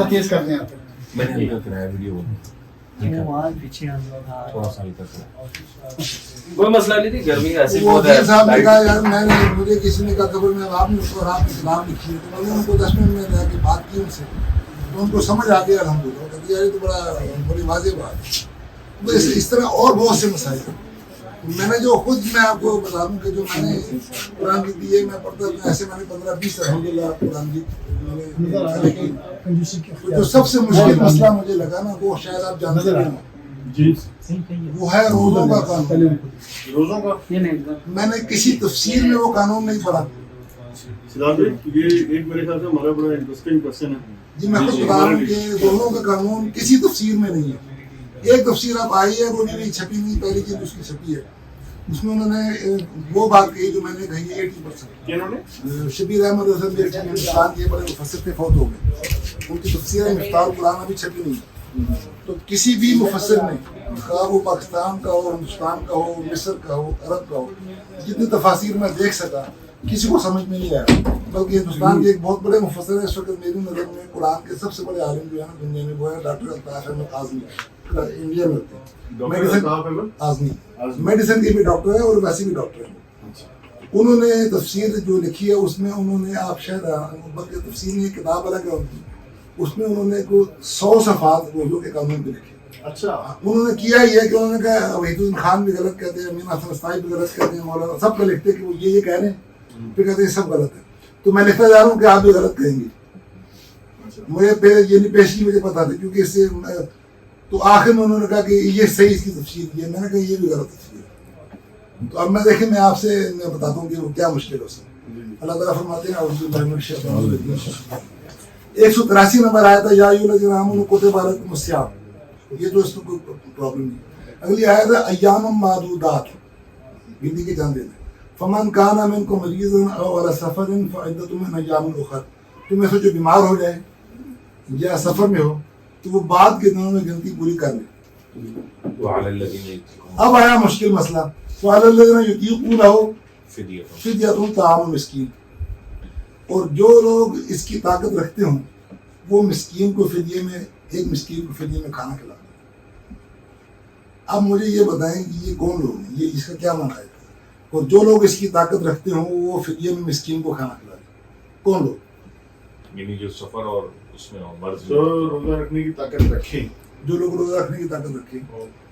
تیز کر دیں آپ میں نے کرایا ویڈیو تھوڑا سا کوئی مسئلہ نہیں تھی. گرمی ایسی بہت ہے. صاحب نے کہا یار میں نے مجھے کسی نے کہا خبر میں آپ نے سلام لکھی ہے تو میں نے ان کو 10 منٹ میں جا کے بات کی ان سے تو ان کو سمجھ آ گیا الحمدللہ. کہتے یار یہ تو بڑی واضح بات ہے. تو اس طرح اور بہت سے مسائل ہیں. میں نے جو خود میں آپ کو بتا دوں کہ جو میں نے قرآن کی دی ہے میں پڑھتا ہوں ایسے میں نے 15-20 الحمدللہ قرآن کی جو سب سے مشکل مسئلہ مجھے لگا نا وہ شاید آپ جانتے ہیں وہ ہے روزوں کا قانون. روزوں کا میں نے کسی تفسیر میں وہ قانون نہیں پڑھا. یہ ایک میرے خیال سے ہمارا بڑا انٹرسٹنگ کوسچن ہے. جی میں خود بتا رہا ہوں کہ روزوں کا قانون کسی تفسیر میں نہیں ہے. ایک تفسیر اب آئی ہے وہ میری چھپی نہیں پہلی چیز اس کی چھپی ہے اس میں انہوں نے وہ بات کہی جو میں نے کہی ہے 80%. شبیر احمد حسن ہندوستان کے بڑے مفسر تھے فوت ہو گئے. ان کی تفسیر مفتاح القرآن ابھی چھپی نہیں ہے. تو کسی بھی مفسر نے کہا وہ پاکستان کا ہو ہندوستان کا ہو مصر کا ہو عرب کا ہو جتنی تفاسیر میں دیکھ سکا کسی کو سمجھ میں نہیں آیا. بلکہ ہندوستان کے ایک بہت بڑے مفسر ہیں اس وقت میری نظر میں قرآن کے سب سے بڑے عالم جو ہے نا دنیا میں وہ ہے ڈاکٹر الطاف احمد اعظمی. انڈیا میں ہوتے ہیں میڈیسن کے بھی ڈاکٹر ہیں اور ویسے بھی ڈاکٹر ہیں. انہوں نے تفسیر جو لکھی ہے اس میں انہوں نے آپ شاید بلکہ تفسیر میں کتاب الگ ہے اس میں انہوں نے کوئی 100 صفحات روزوں کے قانون پہ لکھے. اچھا انہوں نے کیا یہ کہ انہوں نے کہا وحید الدین خان بھی غلط کہتے ہیں امین حسن استائی بھی غلط کہتے ہیں مولانا سب کا لکھتے کہ وہ یہ کہہ رہے ہیں پھر کہتے ہیں سب غلط ہے. تو میں لکھتا جا رہا ہوں کہ آپ بھی غلط کہیں گے. مجھے یہ پیشگی مجھے پتا تھی کیونکہ اس سے تو آخر میں انہوں نے کہا کہ یہ صحیح اس کی تفسیر ہے. میں نے کہا یہ بھی غلط تفسیر ہے. تو اب میں دیکھیں میں آپ سے میں بتاتا ہوں کہ وہ کیا مشکل ہو سکتا. اللہ تعالیٰ فرماتے ہیں اعوذ باللہ من الشیطان الرجیم 183 نمبر آیا تھا یا ایھا الذین آمنوا کتب علیکم الصیام. یہ تو اس کو کوئی پرابلم نہیں. اگلی آیت ہے ایام معدودات گنتی کے چند دن. فمن کان منکم مریضا او علی سفر فعدۃ من ایام اخر. تم میں سے جو بیمار ہو جائے یا سفر میں ہو تو وہ بعد کے دنوں میں گنتی پوری کر لے. اب آیا مشکل مسئلہ وعلی الذین یطیقونہ فدیۃ طعام مسکین. اور جو لوگ اس کی طاقت رکھتے ہوں وہ مسکین کو فدیے میں ایک مسکین کو فدیے میں کھانا کھلاتے ہیں. اب مجھے یہ بتائیں کہ یہ کون لوگ ہیں یہ اس کا کیا معنی ہے. اور جو لوگ اس کی طاقت رکھتے ہوں وہ فدیے میں مسکین کو کھانا کھلاتے ہیں کون لوگ. یعنی جو سفر اور اس میں مرض روزہ رکھنے کی طاقت رکھیں جو لوگ روزہ رکھنے کی طاقت رکھیں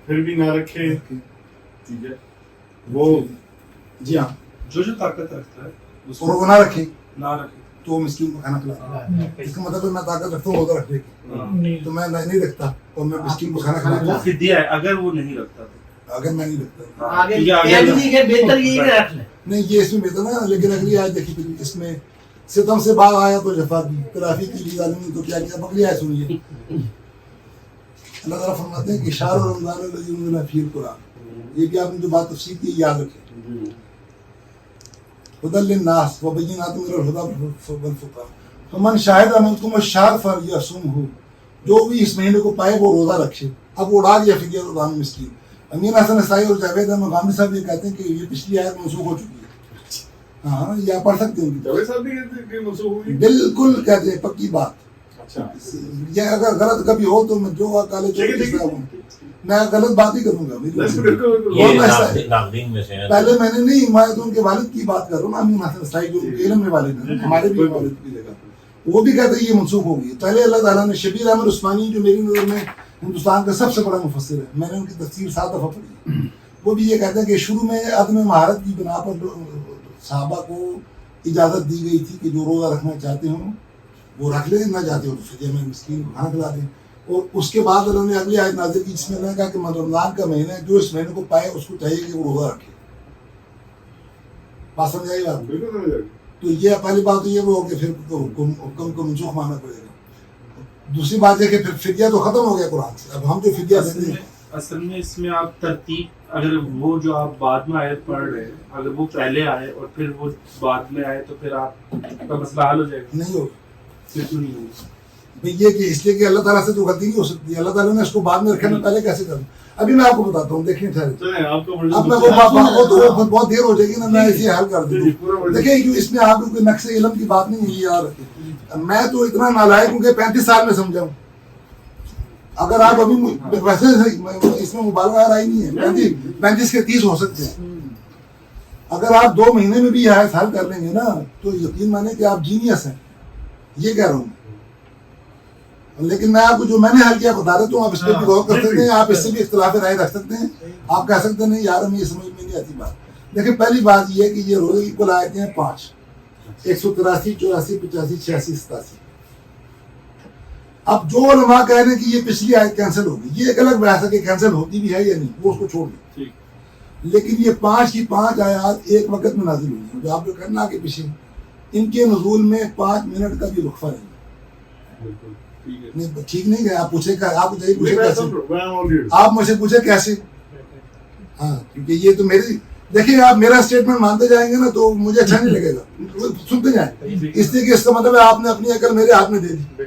پھر بھی نہ رکھیں ٹھیک ہے وہ جی ہاں جو طاقت رکھتا ہے اور وہ نہ رکھیں نہ رکھے تو مسکین کو کھانا کھلاتا ہے. اس کا مطلب ہے میں طاقت رکھتا ہوں روزہ رکھنے کی تو میں نہیں رکھتا اور میں مسکین کو کھانا کھلاتا وہ ہوں فدیہ ہے اگر وہ نہیں رکھتا اگر میں نہیں رکھتا. نہیں یہ اس میں بہتر نا. لیکن اگلی آیت دیکھیے اس میں ستم سے بعد آیا تو جفا کی تلافی کی بھی ظالمی تو کیا کیا. اگلی آیت سنیے. اللہ تعالیٰ فرماتے ہیں کہ شہر رمضان الذی انزل فیہ القرآن. یہ بھی آپ نے جو بات تفسیر کی یاد رکھیں. ہدی للناس وبینات من الہدی والفرقان فمن شہد منکم الشہر فلیصمہ. جو بھی اس مہینے کو پائے وہ روزہ رکھے. اب وہ اڑا دیا فدیہ طعام مسکین. امین حسن استائی اور جاوید احمد غامدی صاحب یہ کہتے ہیں کہ یہ پچھلی آیت منسوخ ہو چکی ہے. ہاں یہ آپ پڑھ سکتے ہیں جاوید صاحب بھی کہتے ہیں کہ منسوخ ہوئی. بالکل کہتے ہیں پکی بات. اچھا یہ اگر غلط کبھی ہو تو میں جو کالج میں غلط بات ہی کروں گا. پہلے میں نے نہیں میں تو ان کے والد کی بات کر رہا ہوں. امین حسن استائی جو ان کے علم میں والد ہیں ہمارے بھی والد کی جگہ وہ بھی کہتے ہیں یہ منسوخ ہو گئی. پہلے اللہ تعالیٰ نے شبیر احمد عثمانی جو میری نظر میں ہندوستان کا سب سے بڑا مفسر ہے میں نے ان کی تفسیر 7 دفعہ پڑھی. وہ بھی یہ کہتے ہیں کہ شروع میں عدم مہارت کی بنا پر صحابہ کو اجازت دی گئی تھی کہ جو روزہ رکھنا چاہتے ہوں وہ رکھ لیں نہ چاہتے ہو تو فدیہ میں مسکین کو کھانا کھلا دیں. اور اس کے بعد انہوں نے اگلی آیت نازل کی جس میں انہوں نے کہا کہ رمضان کا مہینہ ہے جو اس مہینے کو پائے اس کو چاہیے کہ وہ روزہ رکھے. بات سمجھ آئی آپ. تو یہ پہلی بات تو یہ وہ کہ پھر حکم کو منسوخ ماننا پڑے گا. دوسری بات یہ کہ پھر فدیہ تو ختم ہو گیا قرآن سے. اب ہم جو فدیہ دیتے ہیں اصل میں اس میں آپ ترتیب اگر وہ جو آپ بعد میں آیت پڑھ رہے ہیں اگر وہ پہلے آئے اور پھر وہ بعد میں آئے تو پھر آپ کا مسئلہ حل ہو جائے گا. نہیں ہوگا پھر تو نہیں ہوگا. بھئی یہ کہ اس لیے کہ اللہ تعالیٰ سے تو غلطی نہیں ہو سکتی, اللہ تعالیٰ نے اس کو بعد میں رکھا, میں پہلے کیسے کروں. ابھی میں آپ کو بتاتا ہوں, دیکھیں ٹھہرے, چلیں آپ کو اب میں وہ بہت دیر ہو جائے گی نا, میں اسے حل کر دوں. دیکھیں اس میں آپ کو کوئی نقص علم کی بات نہیں ہے یار, میں تو اتنا نالائق ہوں کہ 35 سال میں سمجھا ہوں. اگر آپ ابھی ویسے اس میں مبالغہ آ رہا ہی نہیں ہے, 35 کے 30 ہو سکتے ہیں. اگر آپ 2 مہینے میں بھی یہ حل کر لیں گے نا تو یقین مانے کہ آپ جینیس ہیں, یہ کہہ رہا ہوں. لیکن میں آپ کو جو میں نے حل کیا بتا رہا ہوں, آپ اس پہ بھی غور کر سکتے ہیں, آپ اس سے بھی اختلاف رائے رکھ سکتے ہیں. آپ کہہ سکتے ہیں یار ہمیں یہ سمجھ میں نہیں آتی بات. دیکھیں پہلی بات یہ ہے کہ یہ روزے کی کل آیتیں ہیں 5, 183, 84, 85, 86, 87. اب جو علماء کہہ رہے ہیں کہ یہ پچھلی آیت کینسل ہوگی, یہ ایک الگ بحث ہے کہ کینسل ہوتی بھی ہے یا نہیں, وہ اس کو چھوڑ دیں. لیکن یہ 5 کی 5 آیات ایک وقت میں نازل ہوئی ہیں, جو آپ جو کرنا کہ پیچھے ان کے نزول میں 5 منٹ کا بھی وقفہ نہیں. ٹھیک نہیں ہے, آپ پوچھے آپ پوچھے کیسے, آپ مجھ سے پوچھے کیسے. ہاں کیونکہ یہ تو میری, دیکھیں آپ میرا اسٹیٹمنٹ مانتے جائیں گے نا تو مجھے اچھا نہیں لگے گا, سنتے جائیں, اس لیے کہ اس کا مطلب ہے آپ نے اپنی عقل میرے ہاتھ میں دے دی.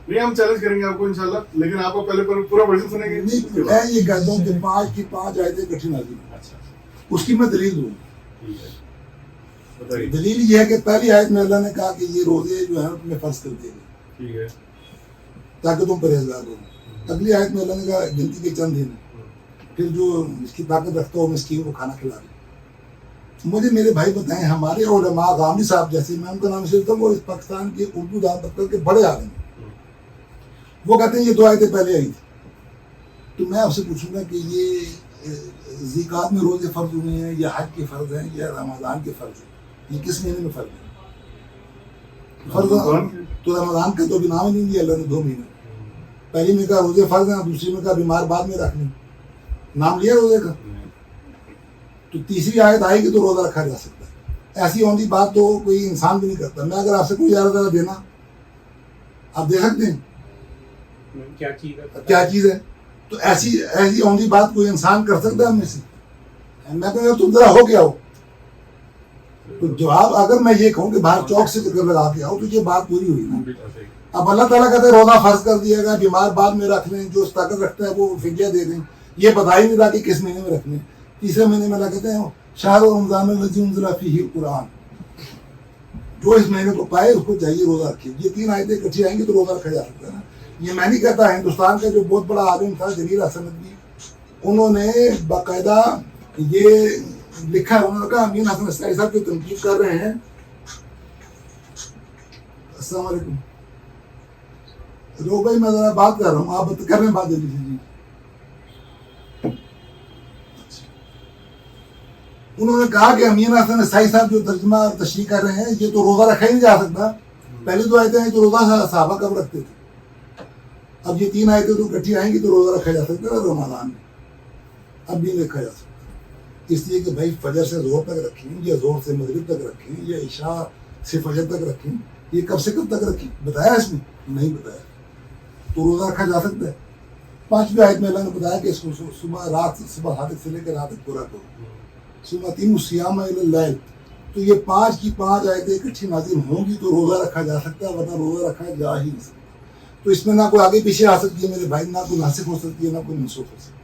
نہیں ہم چیلنج کریں گے آپ کو انشاءاللہ, لیکن آپ کو پہلے پورا ورژن سنیں گے. نہیں میں یہ کہتا ہوں کہ 5 کی 5 آیتیں اکٹھی نازل ہوئی, اس کی میں دلیل دوں. دلیل یہ ہے کہ پہلی آیت میں اللہ نے کہا کہ یہ روزے جو ہیں تمہیں فرض کر دیے گئے تاکہ تم پرہیزگار ہو. اگلی آیت میں اللہ نے کہا گنتی کے چند دن, پھر جو اس کی طاقت رکھتا ہو مسکین کو کھانا کھلا دے. مجھے میرے بھائی بتائیں, ہمارے علماء غامدی صاحب جیسے, میں ان کا نام سنتا ہوں, وہ اس پاکستان کے اردو دان طبقے کے بڑے عالم ہیں, وہ کہتے ہیں یہ 2 آیتیں پہلے آئی تھی. تو میں آپ سے پوچھوں گا کہ یہ زکوٰۃ میں روزے فرض ہوئے ہیں یا حج کے فرض ہیں یا رمضان کے فرض ہیں, یہ کس مہینے میں فرض ہے؟ فرض تو رمضان کا تو بھی نام ہی نہیں دیا اللہ نے 2 مہینے. پہلی میں کہا روزے فرض ہیں, دوسری میں کہا بیمار بعد میں رکھ لیں, نام لیا روزے کا. تو تیسری آیت آئے گی تو روزہ رکھا جا سکتا ہے. ایسی ہوندی بات تو کوئی انسان بھی نہیں کرتا. میں اگر آپ سے کوئی زیادہ دینا آپ دے سکتے ہیں, کیا چیز ہے؟ تو ایسی ہوندی بات کوئی انسان کر سکتا ہے ہم میں سے؟ میں کہوں گا تم ذرا ہو کے آؤ. تو جواب اگر میں یہ کہوں کہ باہر چوک سے چکر لگا کے آؤ تو یہ بات پوری ہوئی نا. اب اللہ تعالیٰ کہتے ہیں روزہ فرض کر دیا گا, بیمار بعد میں رکھ لیں, جو طاقت رکھتا ہے وہ فدیہ دے دیں. یہ بتا ہی نہیں رہا کہ کس مہینے میں رکھ لیں. تیسرے مہینے میں اللہ کہتے ہیں شہر رمضان الذی انزل فیہ القرآن, جو اس مہینے کو پائے اس کو چاہیے روزہ رکھے. یہ 3 آیتیں اکٹھی آئیں گی تو روزہ رکھا جا سکتا ہے نا. یہ میں نہیں کہتا, ہندوستان کا جو بہت بڑا عالم تھا جلیل احسن ندوی, انہوں نے باقاعدہ یہ لکھا ہے. انہوں نے کہا امین حسن اصلاحی صاحب جو تنقید کر رہے ہیں. السلام علیکم رو بھائی, میں ذرا بات کر رہا ہوں, آپ کر رہے ہیں بات جلدی سے. جی انہوں نے کہا کہ امین حسن اصلاحی صاحب جو ترجمہ اور تشریح کر رہے ہیں یہ تو روزہ رکھا ہی نہیں جا سکتا. پہلے 2 آیتیں ہیں جو روزہ صحابہ کب رکھتے تھے, اب یہ 3 آیتیں تو اکٹھی آئیں گی تو روزہ رکھا جا سکتا ہے رمضان میں, اب بھی رکھا جا سکتا ہے. اس لیے کہ بھائی فجر سے زہر تک رکھیں یا زہر سے مغرب تک رکھیں یا عشاء سے فجر تک رکھیں, یہ کب سے کب تک رکھیں بتایا اس میں نہیں بتایا. تو روزہ رکھا جا سکتا ہے. 5ویں آیت میں اللہ نے بتایا کہ اس کو صبح حادث سے لے کے رات تک پورا کرو, صبح 3 الصیام الی اللیل. تو یہ 5 کی 5 آیتیں اکٹھی نازل ہوں گی تو روزہ رکھا جا سکتا ہے, ورنہ روزہ رکھا جا ہی نہیں سکتا. تو اس میں نہ کوئی آگے پیچھے آ سکتی ہے میرے بھائی, نہ کوئی ناسخ ہو سکتی ہے نہ کوئی منسوخ ہو سکتی ہے.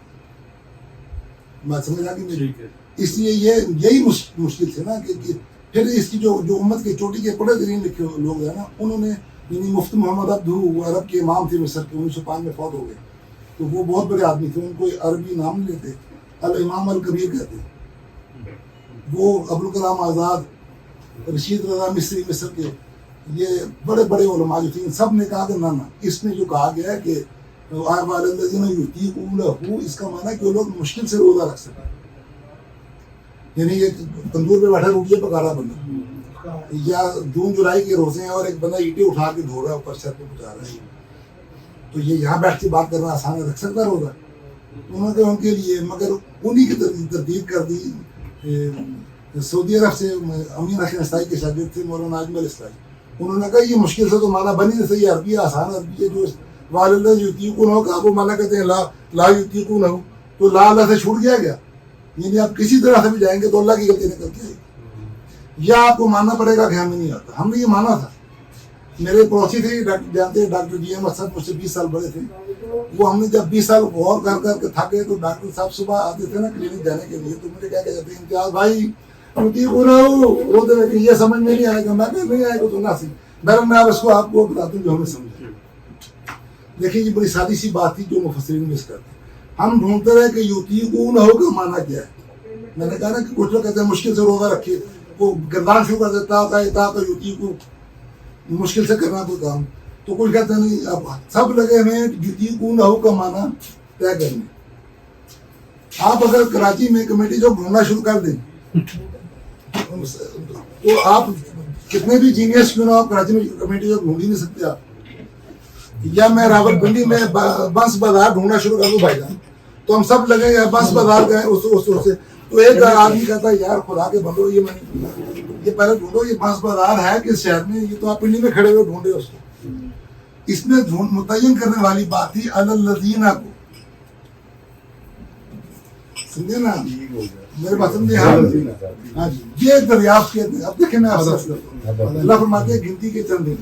میں سمجھ آ گئی. اس لیے یہی مشکل تھے نا کہ پھر اس کی جو امت کے چوٹی کے بڑے ترین لکھے لوگ ہیں نا, انہوں نے یعنی مفتی محمد عبدہ وہ عرب کے امام تھے مصر کے, 1905 میں فوت ہو گئے. تو وہ بہت بڑے آدمی تھے, ان کو عربی نام نہیں لیتے, الامام الکبیر کہتے ہیں. وہ ابوالکلام آزاد, رشید رضا مصری مصر کے, یہ بڑے بڑے علماء جو تھے, سب نے کہا کہ نہ اس میں جو کہا گیا ہے کہ اس کا معنی ہے کہ وہ لوگ مشکل سے روزہ رکھ سکیں. یعنی یہ تندور پہ بیٹھا روٹیاں پکا رہا بندہ, یا جون جولائی کے روزے ہیں اور ایک بندہ اینٹیں اٹھا کے دھو رہا ہے اوپر سر پہ پہنچا رہا ہے, تو یہ یہاں بیٹھ کے بات کرنا آسان ہے, رکھ سکتا روزہ. انہوں نے ان کے لیے مگر انہی کی ترتیب کر دی. سعودی عرب سے امین حسن اصلاحی کے شاگرد تھے مولانا اجمل اصلاحی, انہوں نے کہا یہ مشکل سے تو مانا بنی نہیں صحیح, عربی آسان عربی ہے. جو والدہ یوتیقون ہو, آپ وہ مانا کہتے ہیں لا یوتیقون ہو, تو لا اللہ سے چھوٹ گیا گیا. یعنی آپ کسی طرح سے بھی جائیں گے تو اللہ کی غلطی نکل کے آئے گی, یا آپ کو ماننا پڑے گا کہ ہمیں نہیں آتا. ہم نے یہ مانا تھا میرے پڑوسی تھے جانتے ہیں ڈاکٹر جی ایم اسد، مجھ سے 20 سال بڑے تھے. وہ ہم نے جب 20 سال غور کر کے تھکے تو ڈاکٹر صاحب صبح آتے تھے نا کلینک جانے کے لیے، تو مجھے کیا کہتے ہیں امتیاز بھائی روتے رہے کہ یہ سمجھ میں نہیں آئے گا. میں کہ نہیں آئے گا تو نہ صحیح، میں اب اس کو آپ کو بتاتا ہوں جو ہمیں سمجھے. دیکھیں یہ بڑی سادی سی بات تھی جو مفسرین مس کرتے ہیں. ہم ڈھونڈتے رہے کہ یطیقون کا معنی کیا ہے. میں نے کہا نا کہ کچھ لوگ کہتے ہیں مشکل سے روزہ رکھیے، وہ گردان شروع کر دیتا ہے یطیقون، مشکل سے کرنا کوئی کام. تو کچھ کہتے ہیں نہیں، اب سب لگے ہمیں یطیقون کا معنی طے کرنے. آپ اگر کراچی میں کمیٹی جو ڈھونڈنا شروع کر دیں تو آپ کتنے بھی جینیس کیوں نہ آپ کراچی میں کمیٹی جو ڈھونڈ ہی نہیں سکتے. آپ یا میں راول پنڈی میں بنس بازار ڈھونڈنا شروع کر دوں بھائی جان، تو ہم سب لگے گا بنس بازار گئے اس سے. تو ایک آدمی کہتا ہے یار خدا کے بندو یہ پہلے ڈھونڈو یہ بنس بازار ہے کس شہر میں، یہ تو آپ پنڈی میں کھڑے ہوئے ڈھونڈے اس کو. اس میں متعین کرنے والی بات تھی الذین کو، سمجھے نا میرے بات سمجھے. ہاں جی یہ دریافت کیا. اب دیکھیں میں آپ سے اللہ فرماتے ہیں گنتی کے چند دن،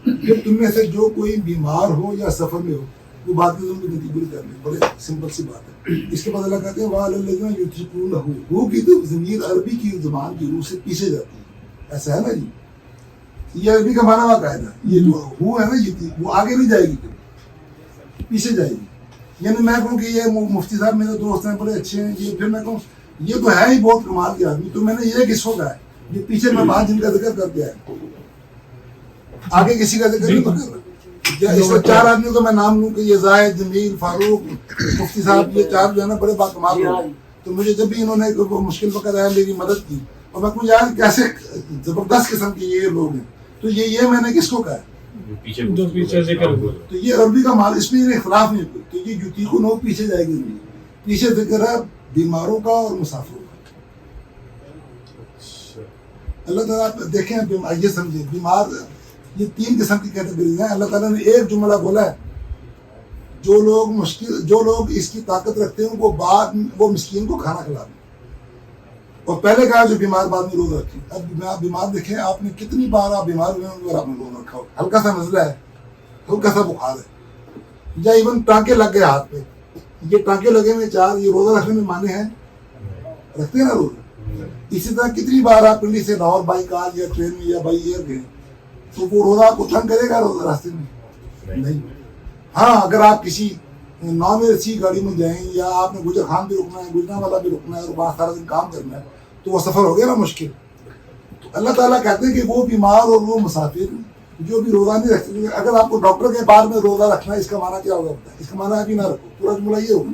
پھر تم میں سے جو کوئی بیمار ہو یا سفر میں ہو وہ بات کی گنتی پوری کر لیں. بڑے سمپل سی بات ہے. اس کے بعد اللہ کہتے ہیں وَعَلَى یُطِیقُونَهُ، ہو کی تو ضمیر عربی کی زبان کی روح سے پیچھے جاتی ہے. ایسا ہے نا جی، یہ عربی کا معنی ہوا قاعدہ. یہ جو ہو ہے نا یہ وہ آگے نہیں جائے گی، پیچھے جائے گی. یعنی میں کہوں کہ یہ مفتی صاحب میرے دوست ہیں بڑے اچھے ہیں، یہ پھر میں کہوں یہ تو ہے ہی بہت کمال کے آدمی، تو میں نے یہ کس کو کہا ہے یہ پیچھے میں بات جن کا ذکر کر کے آیا، آگے کسی کا ذکر نہیں کر رہا. اس میں 4 آدمیوں کا میں نام لوں کہ یہ زاہد، جمیل، فاروق، مفتی صاحب، یہ 4 جو ہے نا بڑے با کمال لوگ. تو مجھے جب بھی انہوں نے مشکل وقت آیا میری مدد کی، اور میں کہوں یار کیسے زبردست قسم کے یہ لوگ ہیں. تو یہ میں نے کس کو کہا ہے پیچھے ذکر. تو یہ عربی کا مال، اس میں اختلاف نہیں کوئی. تو یہ یطیقون ہو پیچھے جائے گی. پیچھے ذکر ہے بیماروں کا اور مسافروں کا. اللہ تعالیٰ دیکھیں یہ سمجھیں بیمار یہ 3 قسم کی کیٹیگریز ہیں. اللہ تعالیٰ نے ایک جملہ بولا ہے جو لوگ اس کی طاقت رکھتے ہیں وہ مسکین کو کھانا کھلا دیں. اور پہلے کہا جو بیمار بعد میں روزہ رکھیں. اب بیمار دیکھیں آپ نے کتنی بار آپ بیمار ہوئے ہیں آپ نے روزہ رکھا ہو. ہلکا سا نزلہ ہے، ہلکا سا بخار ہے، یا ایون ٹانکے لگ گئے ہاتھ پہ، یہ ٹانکے لگے ہوئے 4، یہ روزہ رکھنے میں مانے ہیں؟ رکھتے ہیں نا روزہ. اسی طرح کتنی بار آپ پنڈی سے لاہور بائی کار یا ٹرین میں یا بائی ایئر گئے تو وہ روزہ آپ کو تنگ کرے گا روزہ راستے میں؟ نہیں. ہاں اگر آپ کسی نان اے سی گاڑی میں جائیں یا آپ نے گجر خان بھی رکنا ہے، گجرا والا بھی رکنا ہے، اور وہاں سارا دن کام کرنا ہے تو وہ سفر ہو گیا نا مشکل. تو اللہ تعالیٰ کہتے ہیں کہ وہ بیمار اور وہ مسافر جو بھی روزہ نہیں رکھ سکتے. اگر آپ کو ڈاکٹر کے بعد میں روزہ رکھنا ہے اس کا معنی کیا ہوگا؟ اس کا معنی آپ ہی نہ رکھو. پورا جملہ یہ ہوگا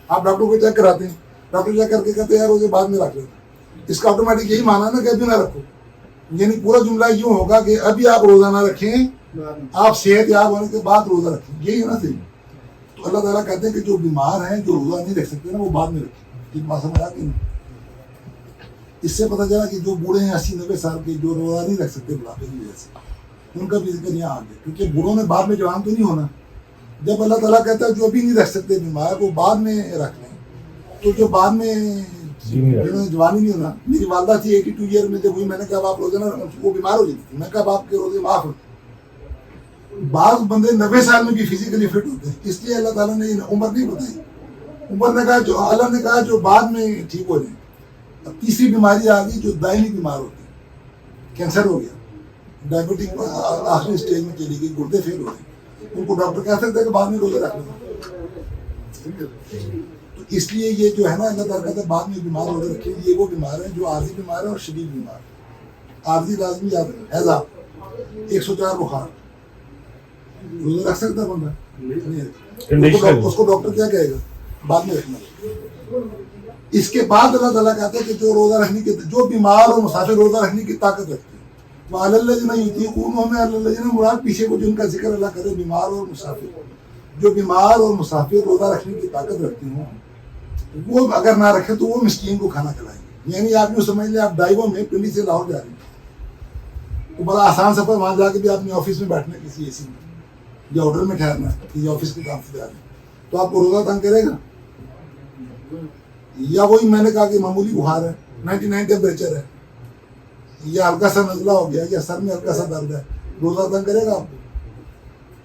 آپ ڈاکٹر کو چیک کراتے ہیں، ڈاکٹر چیک کر کے کہتے ہیں یار روزے بعد میں رکھ لیتے. اس کا آٹومیٹک یہی معنی نا کہ ابھی نہ رکھو. یعنی پورا جملہ یوں ہوگا کہ ابھی آپ روزہ نہ رکھیں، آپ صحت یاب ہونے کے بعد روزہ رکھیں. یہی ہے نا صحیح. تو اللہ تعالیٰ کہتے ہیں کہ جو بیمار ہیں جو روزہ نہیں رکھ سکتے نا وہ بعد میں رکھیں. ٹھیک بات سمجھ آ گئی؟ اس سے پتہ چلا کہ جو بوڑھے ہیں 80-90 سال کے جو روزہ نہیں رکھ سکتے بڑھاپے کی وجہ سے، ان کا بھی ذکر یہاں آ گیا. کیونکہ بوڑھوں میں بعد میں جوان تو نہیں ہونا. جب اللہ تعالیٰ کہتا ہے جو ابھی نہیں رکھ سکتے بیمار وہ بعد میں رکھ لیں، تو جو بعد میں جوانی نہیں ہونا. میری والدہ تھی 82 ایئر میں، جب ہوئی میں نے کہا آپ روزہ نہ، وہ بیمار ہو جاتی تھی. میں کہا آپ کے روزے معاف ہوتے. بعض بندے 90 سال میں بھی فزیکلی فٹ ہوتے ہیں. اس لیے اللہ تعالیٰ نے عمر نہیں بتائی. عمر نے کہا جو اللہ نے کہا جو بعد میں ٹھیک ہو جائیں. اب تیسری بیماری آ گئی جو دائمی بیمار ہوتی ہے. کینسر ہو گیا، ڈائبٹک آخری اسٹیج میں چلی گئی، گردے فیل ہو گئے، ان کو ڈاکٹر کہہ سکتے ہیں کہ بعد میں روزہ رکھ لیں. تو اس لیے یہ جو ہے نا اللہ تعالیٰ کہتا ہے بعد میں بیمار روزہ رکھیں. یہ وہ بیمار ہیں جو عارضی بیمار ہیں اور شدید بیمار. عارضی لازمی یاد ہے ہیضہ 104 بخار، روزہ رکھ سکتا ہے بندہ؟ نہیں. اس کو ڈاکٹر کیا کہے گا؟ بعد میں رکھنا. اس کے بعد اللہ تعالیٰ کہتا ہے کہ جو روزہ رکھنے کی، جو بیمار اور مسافر روزہ رکھنے کی طاقت رکھتے ہیں، وَعَلَى الَّذِينَ يُطِيقُونَهُ میں الَّذِينَ مراد پیچھے کو جن کا ذکر اللہ کرے بیمار اور مسافر. جو بیمار اور مسافر روزہ رکھنے کی طاقت رکھتے ہوں وہ اگر نہ رکھے تو وہ مسکین کو کھانا کھلائیں گے. یعنی آپ یوں سمجھ لیں آپ ڈائیو میں پنڈی سے لاہور جا رہے ہیں، وہ بڑا آسان سفر، وہاں جا کے بھی آپ نے آفس میں بیٹھنا ہے کسی اے سی میں یا ہوٹل میں ٹھہرنا ہے کسی آفس کے کام سے جا رہے ہیں، تو آپ کو روزہ تنگ کرے گا؟ یا وہی میں نے کہا کہ معمولی بخار ہے، 99 ٹیمپریچر ہے، یا ہلکا سا نزلہ ہو گیا، یا سر میں ہلکا سا درد ہے، روزہ تنگ کرے گا آپ کو.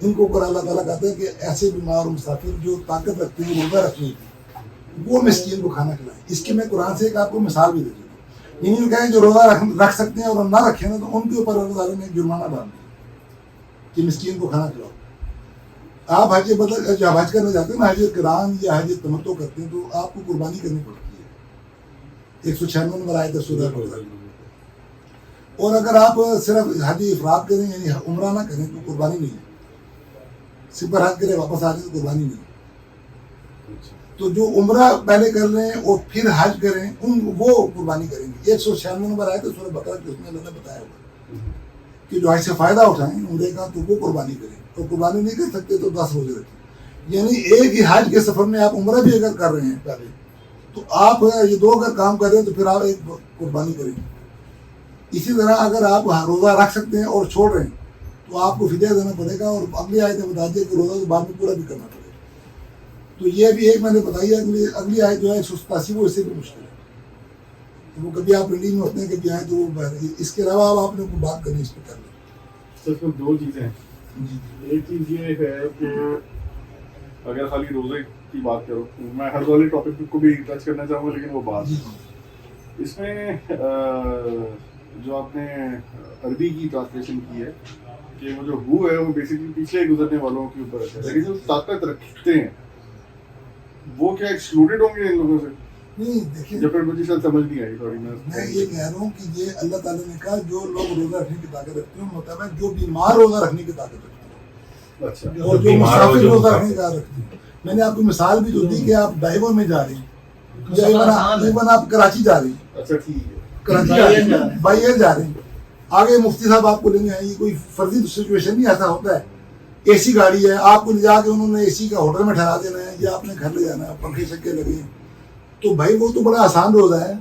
ان کو اوپر اللہ تعالیٰ کہتا ہے کہ ایسے بیمار مسافر جو طاقت رکھتے ہیں روزہ رکھنے کی وہ مسکین کو کھانا کھلائیں. اس کی میں قرآن سے ایک آپ کو مثال بھی دے دیتا ہوں. انہیں کہیں جو روزہ رکھ سکتے ہیں اور نہ رکھیں نا تو ان کے اوپر اللہ تعالیٰ نے جرمانہ ڈال دیا کہ مسکین کو کھانا کھلاؤ. آپ جب حج کرنے جاتے ہیں نا حج کران یا حج تمتع کرتے ہیں تو آپ کو قربانی کرنی پڑتی ہے. 196 نمبر آیت ہے سورہ بقرہ. اور اگر آپ صرف حج افراد کریں یعنی عمرہ نہ کریں تو قربانی نہیں ہے. صرف حج کریں واپس آ جائیں تو قربانی نہیں ہے. تو جو عمرہ پہلے کر رہے ہیں اور پھر حج کریں وہ قربانی کریں گے. 196 نمبر آیت ہے سورہ بقرہ کہ اس میں اللہ نے بتایا ہوگا کہ جو حج سے فائدہ اٹھائیں عمرے کا تو وہ قربانی کریں. تو قربانی نہیں کر سکتے تو 10 روزے رکھیں. یعنی ایک ہی حج کے سفر میں آپ عمرہ بھی اگر کر رہے ہیں پہلے تو آپ یہ 2 اگر کام کر رہے ہیں تو پھر آپ ایک قربانی کریں. اسی طرح اگر آپ روزہ رکھ سکتے ہیں اور چھوڑ رہے ہیں تو آپ کو فدیہ دینا پڑے گا. اور اگلی آیت میں بتا دیا کہ روزہ تو بعد میں پورا بھی کرنا پڑے گا. تو یہ بھی ایک میں نے بتائی ہے. اگلی آیت جو ہے 187 وہ اس سے بھی مشکل ہے. وہ کبھی آپ انڈین میں ہوتے ہیں کبھی آئے تو وہ اس کے علاوہ آپ نے کوئی بات کرنی اس پہ کر لیں. اس میں 2 چیزیں ہیں. ایک چیز یہ ہے کہ اگر خالی روزے کی بات کرو میں ہر والے ٹاپک کو بھی ٹچ کرنا چاہوں گا لیکن وہ بات اس میں جو آپ نے عربی کی ٹرانسلیشن کی ہے کہ وہ جو ہو ہے وہ بیسیکلی پیچھے گزرنے والوں کے اوپر ہے لیکن جو طاقت رکھتے ہیں وہ کیا ایکسکلوڈیڈ ہوں گے ان لوگوں سے؟ نہیں دیکھیں جب پھر مجھے شاید سمجھ نہیں آئی تھوڑی. میں یہ کہہ رہا ہوں کہ یہ اللہ تعالیٰ نے کہا جو لوگ روزہ رکھنے کی طاقت رکھتے ہیں مطلب جو بیمار روزہ رکھنے کی طاقت رکھتے ہیں اچھا اور جو مسافر روزہ رکھنے کی طاقت رکھتے ہیں. میں نے آپ کو مثال بھی جو دی کہ آپ ڈائیور میں جا رہے ہیں یا ایون آپ کراچی جا رہے ہیں. اچھا ٹھیک ہے. کراچی جا رہے ہیں بائی ایئر جا رہے ہیں آگے مفتی صاحب آپ کو لینے آئیں گے. کوئی فرضی سچویشن نہیں ایسا ہوتا ہے. اے سی گاڑی ہے آپ کو لے جا کے انہوں نے اے سی کا ہوٹل میں ٹھہرا دینا ہے یا آپ نے گھر لے جانا ہے پنکھے شکے لگے ہیں تو بھائی وہ تو بڑا آسان روزہ ہے.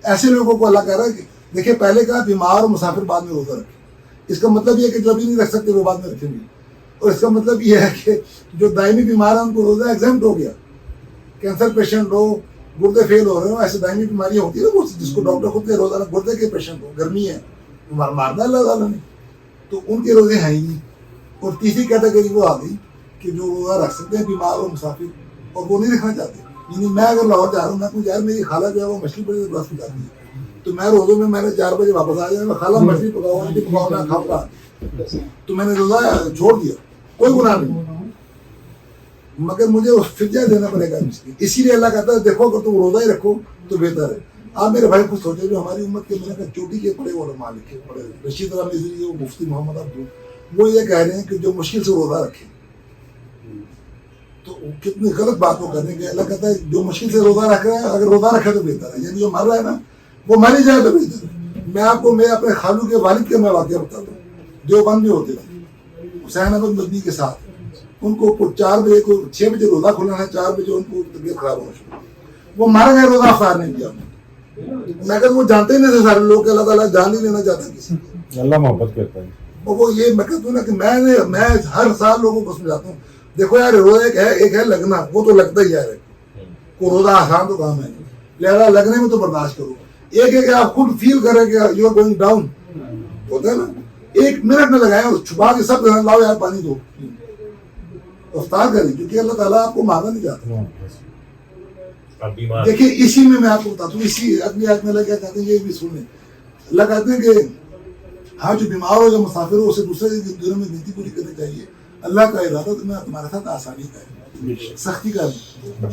ایسے لوگوں کو اللہ کہہ رہا ہے کہ دیکھیں پہلے کا بیمار اور مسافر بعد میں روزہ رکھے. اس کا مطلب یہ ہے کہ جو ابھی نہیں رکھ سکتے وہ بعد میں رکھیں گے. اور اس کا مطلب یہ ہے کہ جو دائمی بیمار ہیں ان کو روزہ ایگزمپٹ ہو گیا. کینسر پیشنٹ ہو گردے فیل ہو رہے ہو ایسے دائمی بیماریاں ہوتی ہے نا وہ جس کو ڈاکٹر خود کے روزانہ گردے کے پیشنٹ ہو گرمی ہے مارنا اللہ تعالیٰ نے تو ان کے روزے ہیں ہی نہیں. اور تیسری کیٹیگری وہ آ گئی کہ جو روزہ رکھ سکتے ہیں بیمار اور مسافر اور وہ نہیں رکھنا چاہتے. یعنی میں اگر لاہور جا رہا ہوں میں کوئی یار میری خالہ جو ہے وہ مچھلی بڑی بس جاتی ہے تو میں روزوں میں نے 4 بجے واپس آ جانا میں خالہ مچھلی پکاؤ نہیں پکاؤ میں کھاؤں گا تو میں نے روزہ چھوڑ دیا کوئی گناہ نہیں مگر مجھے فدیہ دینا پڑے گا اس کی. اسی لیے اللہ کہتا ہے دیکھو اگر تم روزہ ہی رکھو تو بہتر ہے. آپ میرے بھائی کچھ سوچے جو ہماری امت کے میں نے چوٹی کے پڑے علماء لکھے پڑے رشید رحمانی وہ مفتی محمد عبد وہ یہ کہہ رہے ہیں کہ جو مشکل سے روزہ رکھے تو کتنی غلط بات وہ کرنے کے. اللہ کہتا ہے جو مشکل سے روزہ رکھ رہا ہے اگر روزہ رکھے تو بہتر ہے. یعنی جو مر رہا ہے نا وہ مر جائے تو بہتر ہے. میں آپ کو میں اپنے خالو کے والد کے میں واقعہ بتاتا ہوں. دیوبند بھی ہوتے تھے حسین احمد مدنی کے ساتھ ان کو 4 بجے کو 6 بجے روزہ کھلنا ہے 4 بجے ان کو طبیعت خراب ہونا شروع وہ مر گئے روزہ افطار نہیں کیا. میں کہ وہ جانتے ہی نہیں تھے سارے لوگ کہ اللہ تعالیٰ جان نہیں لینا چاہتا کسی کو. اللہ محبت کرتا ہے. اور وہ یہ میں کہتا ہوں نا کہ میں ہر سال لوگوں کو سمجھاتا ہوں دیکھو یار روزہ ایک ہے لگنا وہ تو لگتا ہی ہے کو روزہ آسان تو کام ہے لہذا لگنے میں تو برداشت کرو. ایک ہے کہ آپ خود فیل کریں کہ یو آر گوئنگ ڈاؤن ہوتا ہے نا 1 منٹ میں لگائیں اور چھپا کے سب لاؤ یار پانی دو افطار کریں کیونکہ اللہ تعالیٰ آپ کو مارنا نہیں چاہتا. دیکھیے اسی میں آپ کو بتاتا ہوں اسی اگلی آیت میں اللہ کیا کہتے ہیں یہ بھی سنیں. اللہ کہتے ہیں کہ ہاں جو بیمار ہو جو مسافر ہو اسے دوسرے دنوں میں گنتی پوری کرنی چاہیے. اللہ کا ارادہ تمہارے ساتھ آسانی کا ہے سختی کا نہیں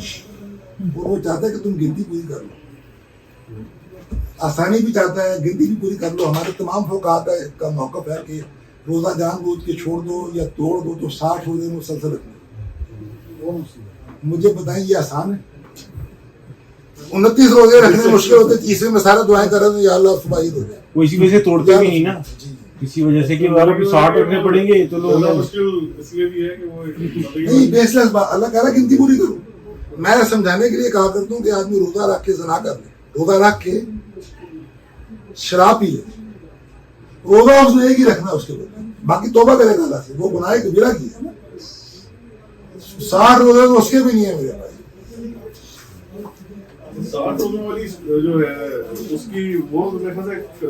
اور وہ چاہتا ہے کہ تم گنتی پوری کر لو. آسانی بھی چاہتا ہے گنتی بھی پوری کر لو. ہمارے تمام فقہاء کا موقف ہے کہ روزہ جان بوجھ کے چھوڑ دو یا توڑ دو تو 60 روزے مسلسل رکھنے. مجھے بتائیں یہ آسان ہے؟ 29 روزے رکھنے مشکل ہوتے 30ویں میں سارے دعائیں کر رہے ہیں یا اللہ صبح عید ہو جائے. وہ اسی وجہ سے توڑتے بھی نہیں نا اسی وجہ سے کہ 60 رکھنے پڑیں گے تو لوگ مشکل اس لیے بھی ہے کہ وہ نہیں بیس لیس بات. اللہ کہہ رہا ہے گنتی پوری کرو. میں سمجھانے کے لیے کہا کرتا ہوں کہ آدمی روزہ رکھ کے زنا کر لے روزہ رکھ کے شراب پی لے روزہ اس نے ایک ہی رکھنا اس کے بعد باقی توبہ کرے گا اللہ سے وہ گناہ کبیرہ کی ہے. 60 روزے تو اس کے بھی نہیں ہے میرے بھائی. 60 روزوں والی جو ہے اس کی وہ میرے خیال سے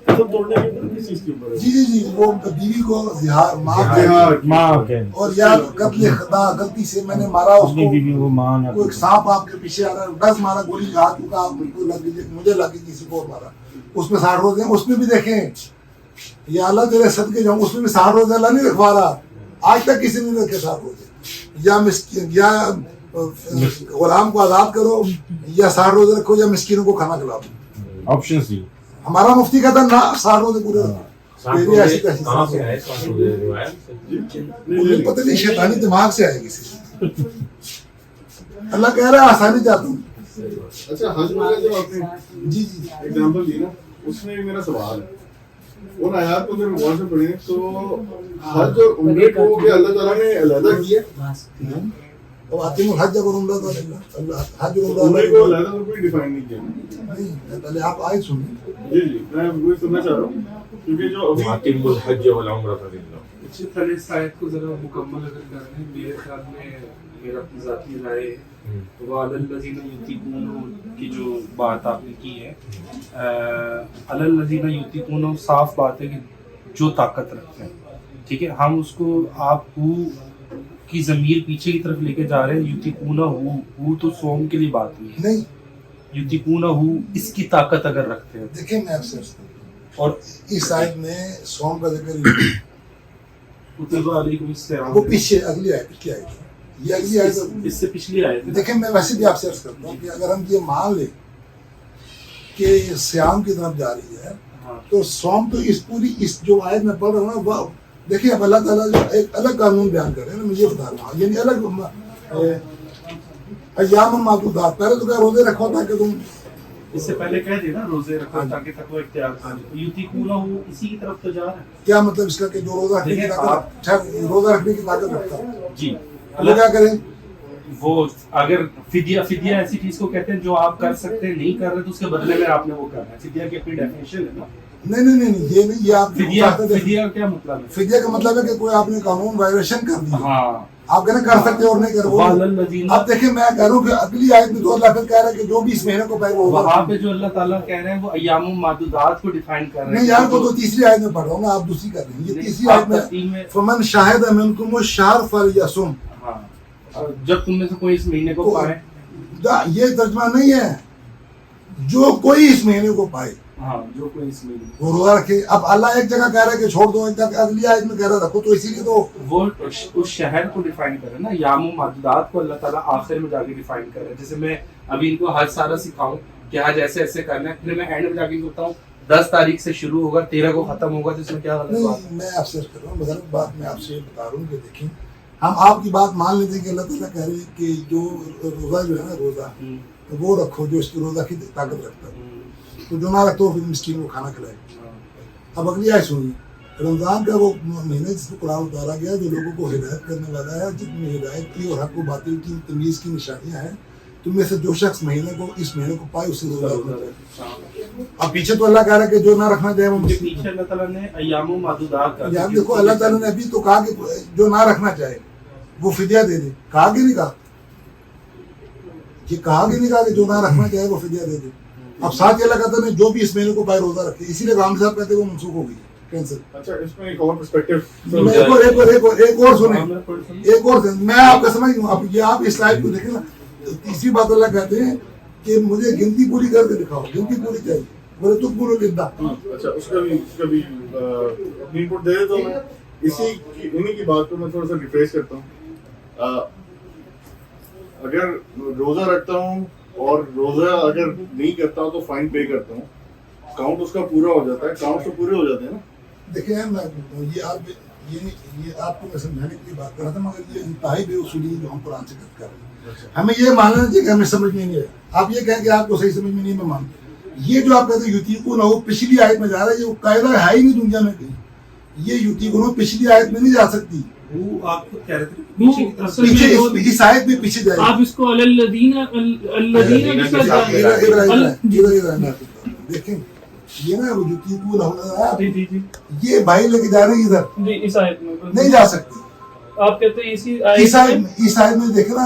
قسم توڑنے کے اوپر کس چیز کے اوپر ہے؟ جی وہ بیوی کو زہار ماں کے اور یا قتل خطا غلطی سے میں نے مارا اس اپنی کو، بیوی کو ماں نہ کوئی سانپ آپ کے پیچھے آ رہا ہے 10 مارا گولی ہاتھ کا مجھے لگی کسی کو اور مارا، اس میں 60 روزے ہیں، اس میں بھی دیکھیں یا اللہ تیرے صدقے جاؤں اس میں بھی 60 روزے اللہ نہیں رکھوا رہا، آج تک کسی نے رکھے 60 روزے، یا مسکین یا غلام کو آزاد کرو یا 60 روزے رکھو یا مسکینوں کو کھانا کھلاؤ، آپشن سی ہمارا مفتی کہتا ہے نہ 60 روزے پورے رکھو، میری ایسی تیسی کہاں سے آئے 60 روزے روایت سے؟ مجھے پتہ نہیں شیطانی دماغ سے آئے کسی اللہ کہہ رہا ہے آسانی چاہتا ہوں۔ اچھا حج والا جو آپ نے جی ایگزامپل دی نا اس میں میرا سوال ہے ان آیات کو جب غور سے پڑھیں تو حج اور عمرے کو کہ اللہ تعالیٰ نے علیحدہ کیا اور آتم الحج اور عمرہ تو اللہ حج اور عمرے کو عمرہ علیحدہ کوئی ڈیفائن نہیں کیا نہیں، پہلے آپ آئے سنیں۔ جی میں وہی سننا چاہ رہا ہوں کیونکہ جو ابھی وَأَتِمُّ الْحَجَّ وَالْعُمْرَةَ لِلَّهِ اس سے پہلے اس آیت کو ذرا مکمل اگر کر لیں، میرے خیال میں میرا اپنی ذاتی رائے وَعَلَى الَّذِينَ يُطِيقُونَهُ کی جو بات آپ نے کی ہے عَلَى الَّذِينَ يُطِيقُونَهُ صاف بات ہے کہ جو طاقت رکھتے ہیں، ٹھیک ہے، ہم اس کو آپ ہو کی ضمیر پیچھے کی طرف لے کے جا رہے ہیں، یُطِيقُونَهُ تو سوم کے لیے بات ہوئی ہے، نہیں یُطِيقُونَهُ اس کی طاقت اگر رکھتے ہیں دیکھیں میں آپ سے عرض کرتا ہوں، اور اس آیت میں سوم کا ذکر نہیں ہے، کتب علیکم الصیام وہ پیچھے اگلی آیت پچھلی آیت ہے، یہ اگلی آیت اس سے پچھلی آیت ہے۔ دیکھیں میں ویسے بھی آپ سے عرض کرتا ہوں کہ اگر ہم یہ مان لیں کہ یہ سیام کی طرف جا رہی ہے تو سوم تو اس پوری اس جو آیت میں پڑھ رہا ہوں نا وہ دیکھیں اب اللہ تعالیٰ جو ایک الگ قانون بیان کر رہے ہیں نا، مجھے بتا رہا ہوں یعنی الگ ایام معدودات، پہلے تو کیا روزے رکھو تاکہ تم اس سے پہلے کہہ دیا نا روزے رکھو تاکہ تقوی اختیار کرو، یُطِيقُونَهُ اسی کی طرف تو جا رہا ہے۔ کیا مطلب اس کا کہ جو روزہ رکھنے کی طاقت روزہ رکھنے کی طاقت رکھتا ہے جی وہ کیا کریں؟ وہ اگر فدیہ ایسی چیز کو کہتے ہیں جو آپ کر سکتے ہیں، نہیں کر رہے تو اس کے بدلے میں آپ نے وہ کرنا ہے۔ فدیہ کی اپنی ڈیفینیشن ہے نا، نہیں یہ نہیں، یہ آپ فدیہ کیا مطلب ہے؟ فدیہ کا مطلب ہے کہ کوئی آپ نے قانون وائلیشن کر دیا، ہاں آپ کہنا کر سکتے اور نہیں کر۔ اب دیکھیں میں کہہ رہا ہوں کہ اگلی آیت میں تو اللہ پھر کہہ رہا ہے کہ جو بھی اس مہینے کو پائے وہ وہاں پہ جو اللہ تعالیٰ کہہ رہے ہیں وہ ایام معدودات کو ڈیفائن کر رہے ہیں۔ نہیں یار وہ تو تیسری آیت میں پڑھ رہا ہوں نا، آپ دوسری کر رہے ہیں، یہ تیسری آیت میں فمن شاہد منکم الشہر فلیصم، ہاں جب تم میں سے کوئی اس مہینے کو پائے، یہ ترجمہ نہیں ہے جو کوئی اس مہینے کو پائے ہاں جو کوئی اس مہینے وہ روزہ رکھے۔ اب اللہ ایک جگہ کہہ رہا ہے کہ چھوڑ دو، ایک جگہ اگلی آیت میں کہہ رہا ہے رکھو، تو اسی لیے تو وہ اس شہر کو ڈیفائن کر رہے ہیں نا، یام و معدودات کو اللہ تعالیٰ آخر میں جا کے ڈیفائن کر رہے ہیں۔ جیسے میں ابھی ان کو حج سارا سکھاؤں کہ حج ایسے ایسے کرنا ہے، پھر میں اینڈ میں جا کے بتاؤں 10 تاریخ سے شروع ہوگا 13 کو ختم ہوگا، تو اس میں کیا غلط بات ہے؟ نہیں میں آپ سے کر رہا ہوں بظاہر بات میں آپ سے بتا رہا ہوں کہ دیکھیں ہم آپ کی بات مان لیتے ہیں کہ اللہ تعالیٰ کہہ رہے ہیں کہ جو روزہ جو ہے نا روزہ وہ رکھو جو اس کی روزہ کی طاقت رکھتا ہے، تو جو نہ رکھتا ہو پھر مسکین کو کھانا کھلائے۔ اب اگلی آیت سنیے، رمضان کا وہ مہینہ جس کو قرآن اتارا گیا جو لوگوں کو ہدایت کرنے والا ہے، جن میں ہدایت کی اور حق و باطل کی تمیز کی نشانیاں ہیں، تم میں سے جو شخص مہینے کو اس مہینے کو پائے اسے روزہ رکھنا چاہیے۔ اب پیچھے تو اللہ کہہ رہا ہے کہ جو نہ رکھنا چاہے وہ پیچھے اللہ تعالیٰ نے ایام و معدودات کا یار دیکھو اللہ تعالیٰ نے ابھی تو کہا کہ جو نہ رکھنا چاہے وہ فدیہ دے دے، کہا کہ نہیں کہا؟ یہ کہا کہ نہیں کہا کہ جو نہ رکھنا چاہے وہ فدیہ دے دے؟ اب ساتھ یہ اللہ کہتا ہے جو بھی اس مہینے کو پائے روزہ رکھے، اسی لیے رام صاحب کہتے ہیں وہ منسوخ ہو گئی کینسل۔ اچھا اس میں ایک اور پرسپیکٹو ایک اور سنیں، میں آپ کا سمجھ لوں، اب یہ آپ اس سلائڈ کو دیکھیں نا، تیسری بات اللہ کہتے ہیں کہ مجھے گنتی پوری کر کے دکھاؤ، گنتی پوری چاہیے، بولے تم پورو لکھتا۔ اچھا اس کا بھی اپنی انپٹ دے دیتا ہوں میں، انہی کی بات کو میں تھوڑا سا ریفریش کرتا ہوں۔ اگر روزہ رکھتا ہوں اور روزہ اگر نہیں کرتا ہوں تو فائن پے کرتا ہوں، کاؤنٹ اس کا پورا ہو جاتا ہے، کاؤنٹ تو پورے ہو جاتے ہیں نا؟ دیکھیں یہ آپ کو میں سمجھانے کے لیے بات کر رہا تھا، مگر یہ انتہائی بے اصولی جو ہم قرآن سے کر رہے ہیں، ہمیں یہ ماننا چاہیے کہ ہمیں سمجھ میں نہیں ہے، آپ یہ کہیں کہ آپ کو صحیح سمجھ میں نہیں، میں مانتا یہ جو آپ کہتے ہیں یوتیقون پچھلی آیت میں جا رہا ہے، یہ قاعدہ ہے ہی نہیں دنیا میں کہیں، یہ یوتیقون پچھلی آیت میں نہیں جا سکتی، وہ آپ کو کہہ رہے تھے پیچھے کی طرف پیچھے اس آیت میں پیچھے جائے آپ اس کو الذین دیکھیں یہ نا یوتیقون یہ بھائی لے کے جا رہے ہیں ادھر، جی اس آیت میں نہیں جا سکتی۔ آپ کہتے ہیں اسی اس آیت میں دیکھیں نا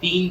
3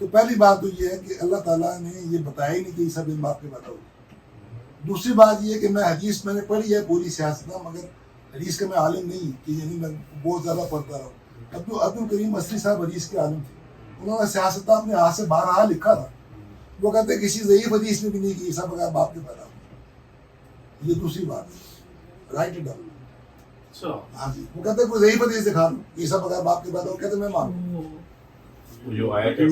تو پہلی بات تو یہ ہے کہ اللہ تعالیٰ نے یہ بتایا ہی نہیں کہ عیسیٰ بن باپ کے پیدا ہوگا۔ دوسری بات یہ ہے کہ میں حدیث میں نے پڑھی ہے پوری سیاست میں، مگر حدیث کا میں عالم نہیں کہ یعنی میں بہت زیادہ پڑھتا رہا ہوں۔ عبد الکریم مصری صاحب حدیث کے عالم تھے، انہوں نے سیاست اپنے ہاتھ سے بارہا لکھا تھا، وہ کہتے ہیں کسی ضعیف حدیث میں بھی نہیں کہ عیسیٰ بغیر باپ کے پیدا ہوگا۔ یہ دوسری بات ہے، رائٹ ڈاؤن۔ ہاں جی، وہ کہتے ہیں کوئی ضعیف حدیث دکھا دو عیسیٰ بغیر باپ کے پیدا ہو، کہتے ہیں میں مانوں۔ وہ جو آیت ہے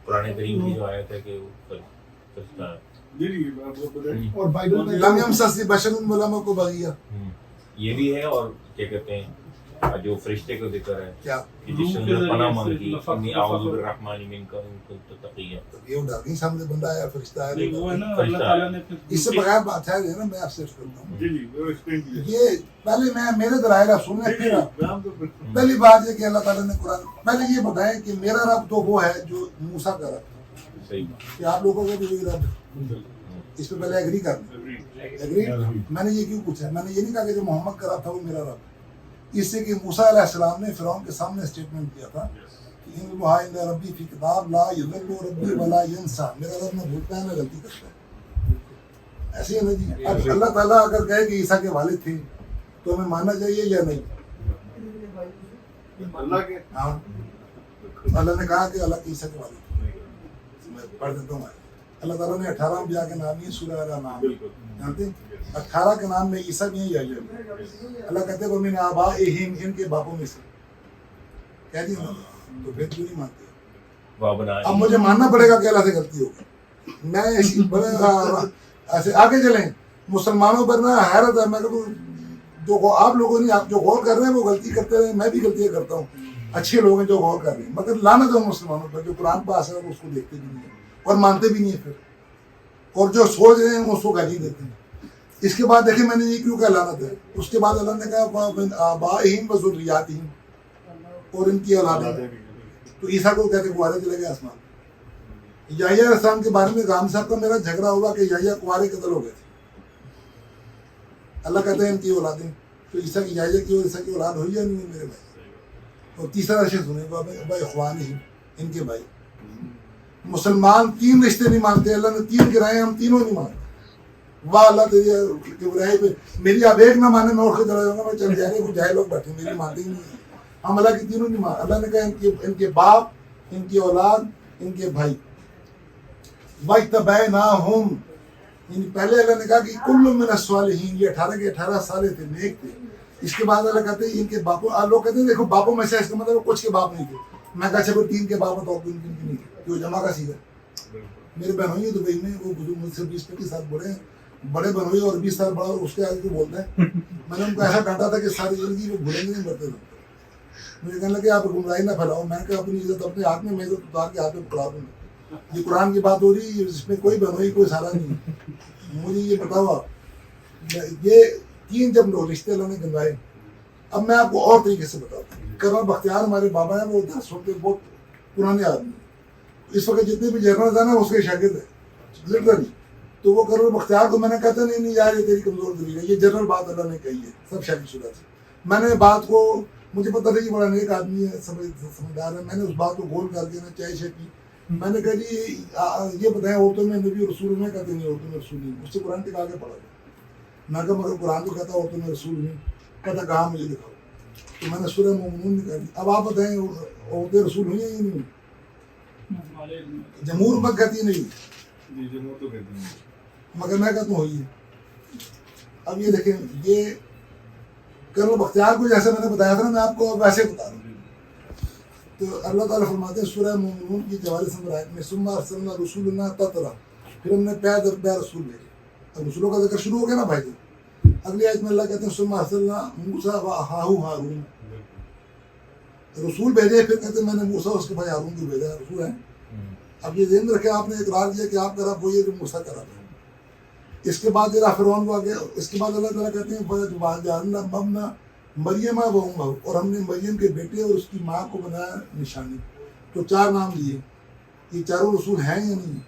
قرآن کریم کی جو آیت ہے کہ وہ فرشتہ ہے، جی جی آپ کو بتائیں۔ اور بائبل میں لم یمسسنی بشر ولم اک بغیا، یہ بھی ہے، اور کیا کہتے ہیں جو فرشتے کا ذکر ہے کیا کہ جس سے انہوں نے پناہ مانگی انی اعوذ بالرحمن منک ان کنت تقیا۔ یہ ڈر نہیں سامنے بندہ آیا فرشتہ آیا، نہیں وہ ہے نا اللہ تعالیٰ نے پھر اس سے بغیر بات ہے نا، میں آپ سے کرتا ہوں جی جی وہ ایکسپلین کیجیے۔ یہ پہلے میں میرے دلائل آپ سنیں جی پھر جی آپ۔ میں آپ کو پہلی بات یہ کہ اللہ تعالیٰ نے قرآن پہلے یہ بتایا کہ میرا رب تو وہ ہے جو موسیٰ کا رب تھا، صحیح کہ آپ لوگوں کا بھی وہی رب ہے، اس پہ پہلے ایگری کرنا۔ ایگری میں نے یہ کیوں پوچھا، میں نے یہ نہیں کہا کہ جو محمد کا رب تھا وہ میرا رب ہے، اس سے کہ موسیٰ علیہ السلام نے فرعون کے سامنے اسٹیٹمنٹ کیا تھا کہ ان عند ربی فی کتاب لا یضل ربی ولا ینسیٰ، میرا رب نہ بھولتا ہے نہ غلطی کرتا ہے۔ ایسے ہی نا جی، اب اللہ تعالیٰ اگر کہے کہ عیسیٰ کے والد تھے تو ہمیں ماننا چاہیے یا نہیں؟ اللہ کے ہاں، اللہ نے کہا کہ اللہ عیسیٰ کے والد تھے۔ میں پڑھ دیتا ہوں، اللہ تعالیٰ نے 18 انبیاء کے نام یہ سورہ الانعام جانتے ہیں، 18 کے نام میں عیسیٰ بھی ہیں یا اللہ کہتے ہیں وَمِنْ آبَائِهِمْ، ان کے باپوں میں سے کہہ دیا نا، تو پھر کیوں نہیں مانتے؟ اب مجھے ماننا پڑے گا کہ اللہ سے غلطی ہوگی، میں ایسی بڑے ایسے آگے چلیں مسلمانوں پر نا حیرت ہے، میں کہوں جو آپ لوگوں نے آپ جو غور کر رہے ہیں وہ غلطی کرتے رہے، میں بھی غلطیاں کرتا ہوں، اچھے لوگ ہیں جو غور کر رہے ہیں، مگر لعنت ہے مسلمانوں پر جو قرآن پاس ہے اور اس کو دیکھتے بھی نہیں ہیں اور مانتے بھی نہیں ہیں پھر، اور جو سوچ رہے ہیں اس کو گالی دیتے ہیں۔ اس کے بعد دیکھیں میں نے یہ کیوں کہا لعنت ہے، اس کے بعد اللہ نے کہا مِنْ آبَائِهِمْ وَذُرِّيَّاتِهِمْ، اور ان کی اولادیں، تو عیسیٰ کو کہتے کنوارے چلے گئے آسمان۔ یحییٰ علیہ السلام کے بارے میں غام صاحب کا میرا جھگڑا ہوا کہ یحییٰ کنوارے قتل ہو گئے تھے، اللہ کہتے ہیں ان کی اولادیں، تو عیسیٰ کی یحییٰ کی اور عیسیٰ کی اولاد ہوئی یا نہیں ہوئی میرے بھائی؟ اور تیسرا رشتے سنیں اخوانہم، ان کے بھائی۔ مسلمان 3 رشتے نہیں مانتے، اللہ نے 3 گرائے، ہم تینوں نہیں مانتے۔ واہ اللہ تیری گمراہی پہ میری آپ ایک نہ مانے میں اٹھ کے چلا جاؤں گا، میں چل جائے گا، کچھ جائے لوگ بیٹھے میری مانتے ہی نہیں ہیں، ہم اللہ کی تینوں نہیں مانتے۔ اللہ نے کہا ان کے باپ، ان کی اولاد، ان کے بھائی، وَاجْتَبَيْنَاهُمْ، یعنی پہلے اللہ نے کہا کہ کل من الصالحین، یہ 18 کے 18 صالح تھے، نیک تھے۔ اس کے بعد اللہ کہتے ہیں ان کے باپوں، لوگ کہتے ہیں دیکھو باپوں میں سے، اس کا مطلب کچھ کے باپ نہیں تھے، میں کہا اچھا 3 کے باپ تو ان کی نہیں تھے، جو جمع کا سیدھا میرے بہنوئی ہیں دبئی میں، وہ بزرگ مجھ سے 20-25 سال بڑے ہیں، بڑے بہنوئی اور 20 سال بڑا، اور اس کے آگے کو بولتے ہیں، میں نے ان کو ایسا ڈانٹا تھا کہ ساری زندگی وہ بھولیں گے نہیں، مرتے تھے۔ مجھے کہنے لگے آپ گمراہی نہ پھیلاؤ، میں نے کہا اپنی عزت اپنے ہاتھ میں، میں عزت اتار کے ہاتھ میں پکڑا دوں گا، یہ قرآن کی بات ہو رہی ہے، اس میں کوئی بہنوئی کوئی سارا نہیں ہے۔ مجھے یہ بتاؤ آپ، یہ 3 جب لوگ رشتے اللہ نے گنوائے، اب میں آپ کو اور طریقے سے بتاتا ہوں۔ کرنل بختیار ہمارے بابا ہیں، وہ 10 کے بہت پرانے آدمی، اس وقت جتنے بھی جنرل ہیں نا اس کے شاگرد ہیں لٹرلی، تو وہ کرنل بختیار کو میں نے کہتا نہیں یار یہ تیری کمزور دلیل ہے، یہ جنرل بات اللہ نے کہی ہے، سب شادی شدہ سے۔ میں نے بات کو، مجھے پتہ تھا کہ بڑا نیک آدمی ہے، سمجھدار ہے، میں نے اس بات کو گول کر کے نا چائے شے کی، میں نے کہا جی یہ بتائیں عورتوں میں نبی رسول میں کہتے نہیں، عورتوں میں رسول نہیں، اس سے قرآن ٹکا کے پڑھا تھا۔ میں کہا مگر قرآن تو کہتا عورتوں میں رسول نہیں، کہتا کہاں مجھے دکھاؤ، تو میں نے سورہ مومنون نکالی۔ اب آپ بتائیں عورتیں رسول ہوئی ہیں یا نہیں؟ جمہور مت کہتی نہیں، جی جمہور تو کہتے ہیں، مگر میں کہتا ہوں ہوئی ہے۔ اب یہ دیکھیں، یہ کرنل بختیار کو جیسے میں نے بتایا تھا نا، میں آپ کو ویسے بتا رہا ہوں۔ تو اللہ تعالیٰ فرماتے ہیں سورہ مومنون کی 44 نمبر آیت میں ثم ارسلنا رسولنا تترا، پھر ہم نے پے در پے رسول بھیجے۔ اب رسولوں کا ذکر شروع ہو گیا نا بھائی جی، اگلی آیت میں اللہ کہتے ہیں ثم ارسلنا موسیٰ واخاہ ہارون، رسول بھیجے، پھر کہتے ہیں میں نے موسیٰ اس کے بھائی ہارون کو بھیجا، رسول ہیں۔ اب یہ ذہن رکھے، آپ نے اقرار کیا کہ آپ کا رب وہی ہے جو موسیٰ کا رب ہے۔ اس کے بعد ذرا فرعون کو آگے، اس کے بعد اللہ تعالیٰ کہتے ہیں جعلنا مبنا مریم و امہ، اور ہم نے مریم کے بیٹے اور اس کی ماں کو بنایا نشانی۔ تو 4 نام لیے، یہ چاروں رسول ہیں یا نہیں؟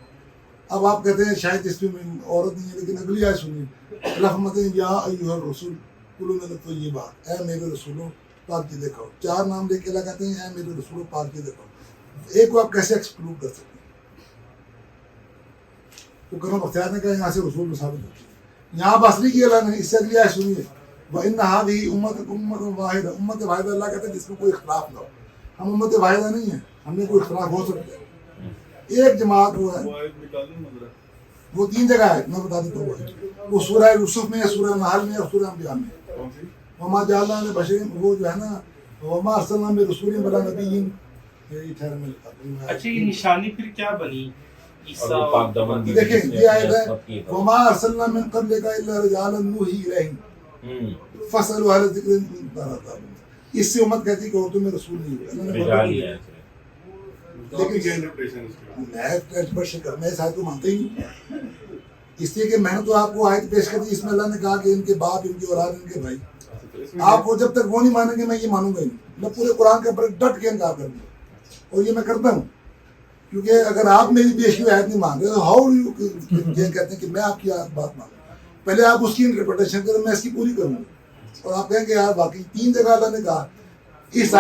اب آپ کہتے ہیں شاید اس میں عورت نہیں ہے، لیکن اگلی آیت سنیے، اللہ فرماتے ہیں یا ایھا الرسول کلوا من الطیبات، اے میرے رسولوں پاک چیزیں کھاؤ۔ 4 نام لے کے اللہ کہتے ہیں اے میرے رسولوں پاک چیزیں کھاؤ۔ ایک کو آپ کیسے ایکسکلوڈ کر سکتے ہیں؟ تو کرم بختیار نے کہا یہاں سے رسول میں ثابت ہوتی ہے. یہاں بس نہیں کی اللہ نے, اس سے اگلی آیت سنیے, وَإِنَّ هَذِهِ أُمَّةُكُمْ واحدہ, امت واحدہ اللہ کہتے ہیں جس میں کوئی اختلاف نہ ہو. ہم امت واحدہ نہیں ہیں, ہم میں کوئی اختلاف ہو سکتا ہے. ایک جماعت وہ ہے, وہ آیت نکال دیں مدرہ. وہ 3 جگہ ہے, میں بتا دیتا ہوں. وہ سورہ یوسف میں ہے, سورہ نحل میں اور سورہ انبیاء میں. کون سی؟ وما جعلنا لبشر, وہ جو ہے نا, وما ارسلنا من رسول ولا نبی. یہ ٹھہر میں لکھا ہوں. اچھا یہ نشانی پھر کیا بنی عیسیٰ اور وہ پاک دامن بھی دیکھیں یہ آیت ہے, سب کی وما ارسلنا من قبلک الا رجالا نوحی الیہم فاسألوا اہل الذکر ان کنتم لا تعلمون. اس سے امت کہتی ہے کہ عورتوں میں رسول نہیں ہوئے. اللہ نے رجال ہی ہے. لیکن کیا انٹرپریشن اس کی؟ میں ایکسپرٹ کر, میں اس آیت کو مانتا ہی نہیں, اس لیے کہ میں نے تو آپ کو آیت پیش کر دی, اس میں اللہ نے کہا کہ ان کے باپ, ان کی اولاد, ان کے بھائی. آپ وہ جب تک وہ نہیں مانیں گے میں یہ مانوں گا ہی نہیں. میں پورے قرآن کے اوپر ڈٹ کے انکار کروں گا, اور یہ میں کرتا ہوں. کیونکہ اگر آپ میری پیش کی آیت نہیں مان رہے تو ہاؤ یو یہ کہتے ہیں کہ میں آپ کی بات مانوں. پہلے آپ اس کی انٹرپریٹیشن کریں, میں اس کی پوری کروں گا. اور آپ کہیں کہ یار باقی 3 جگہ اللہ نے کہا. اس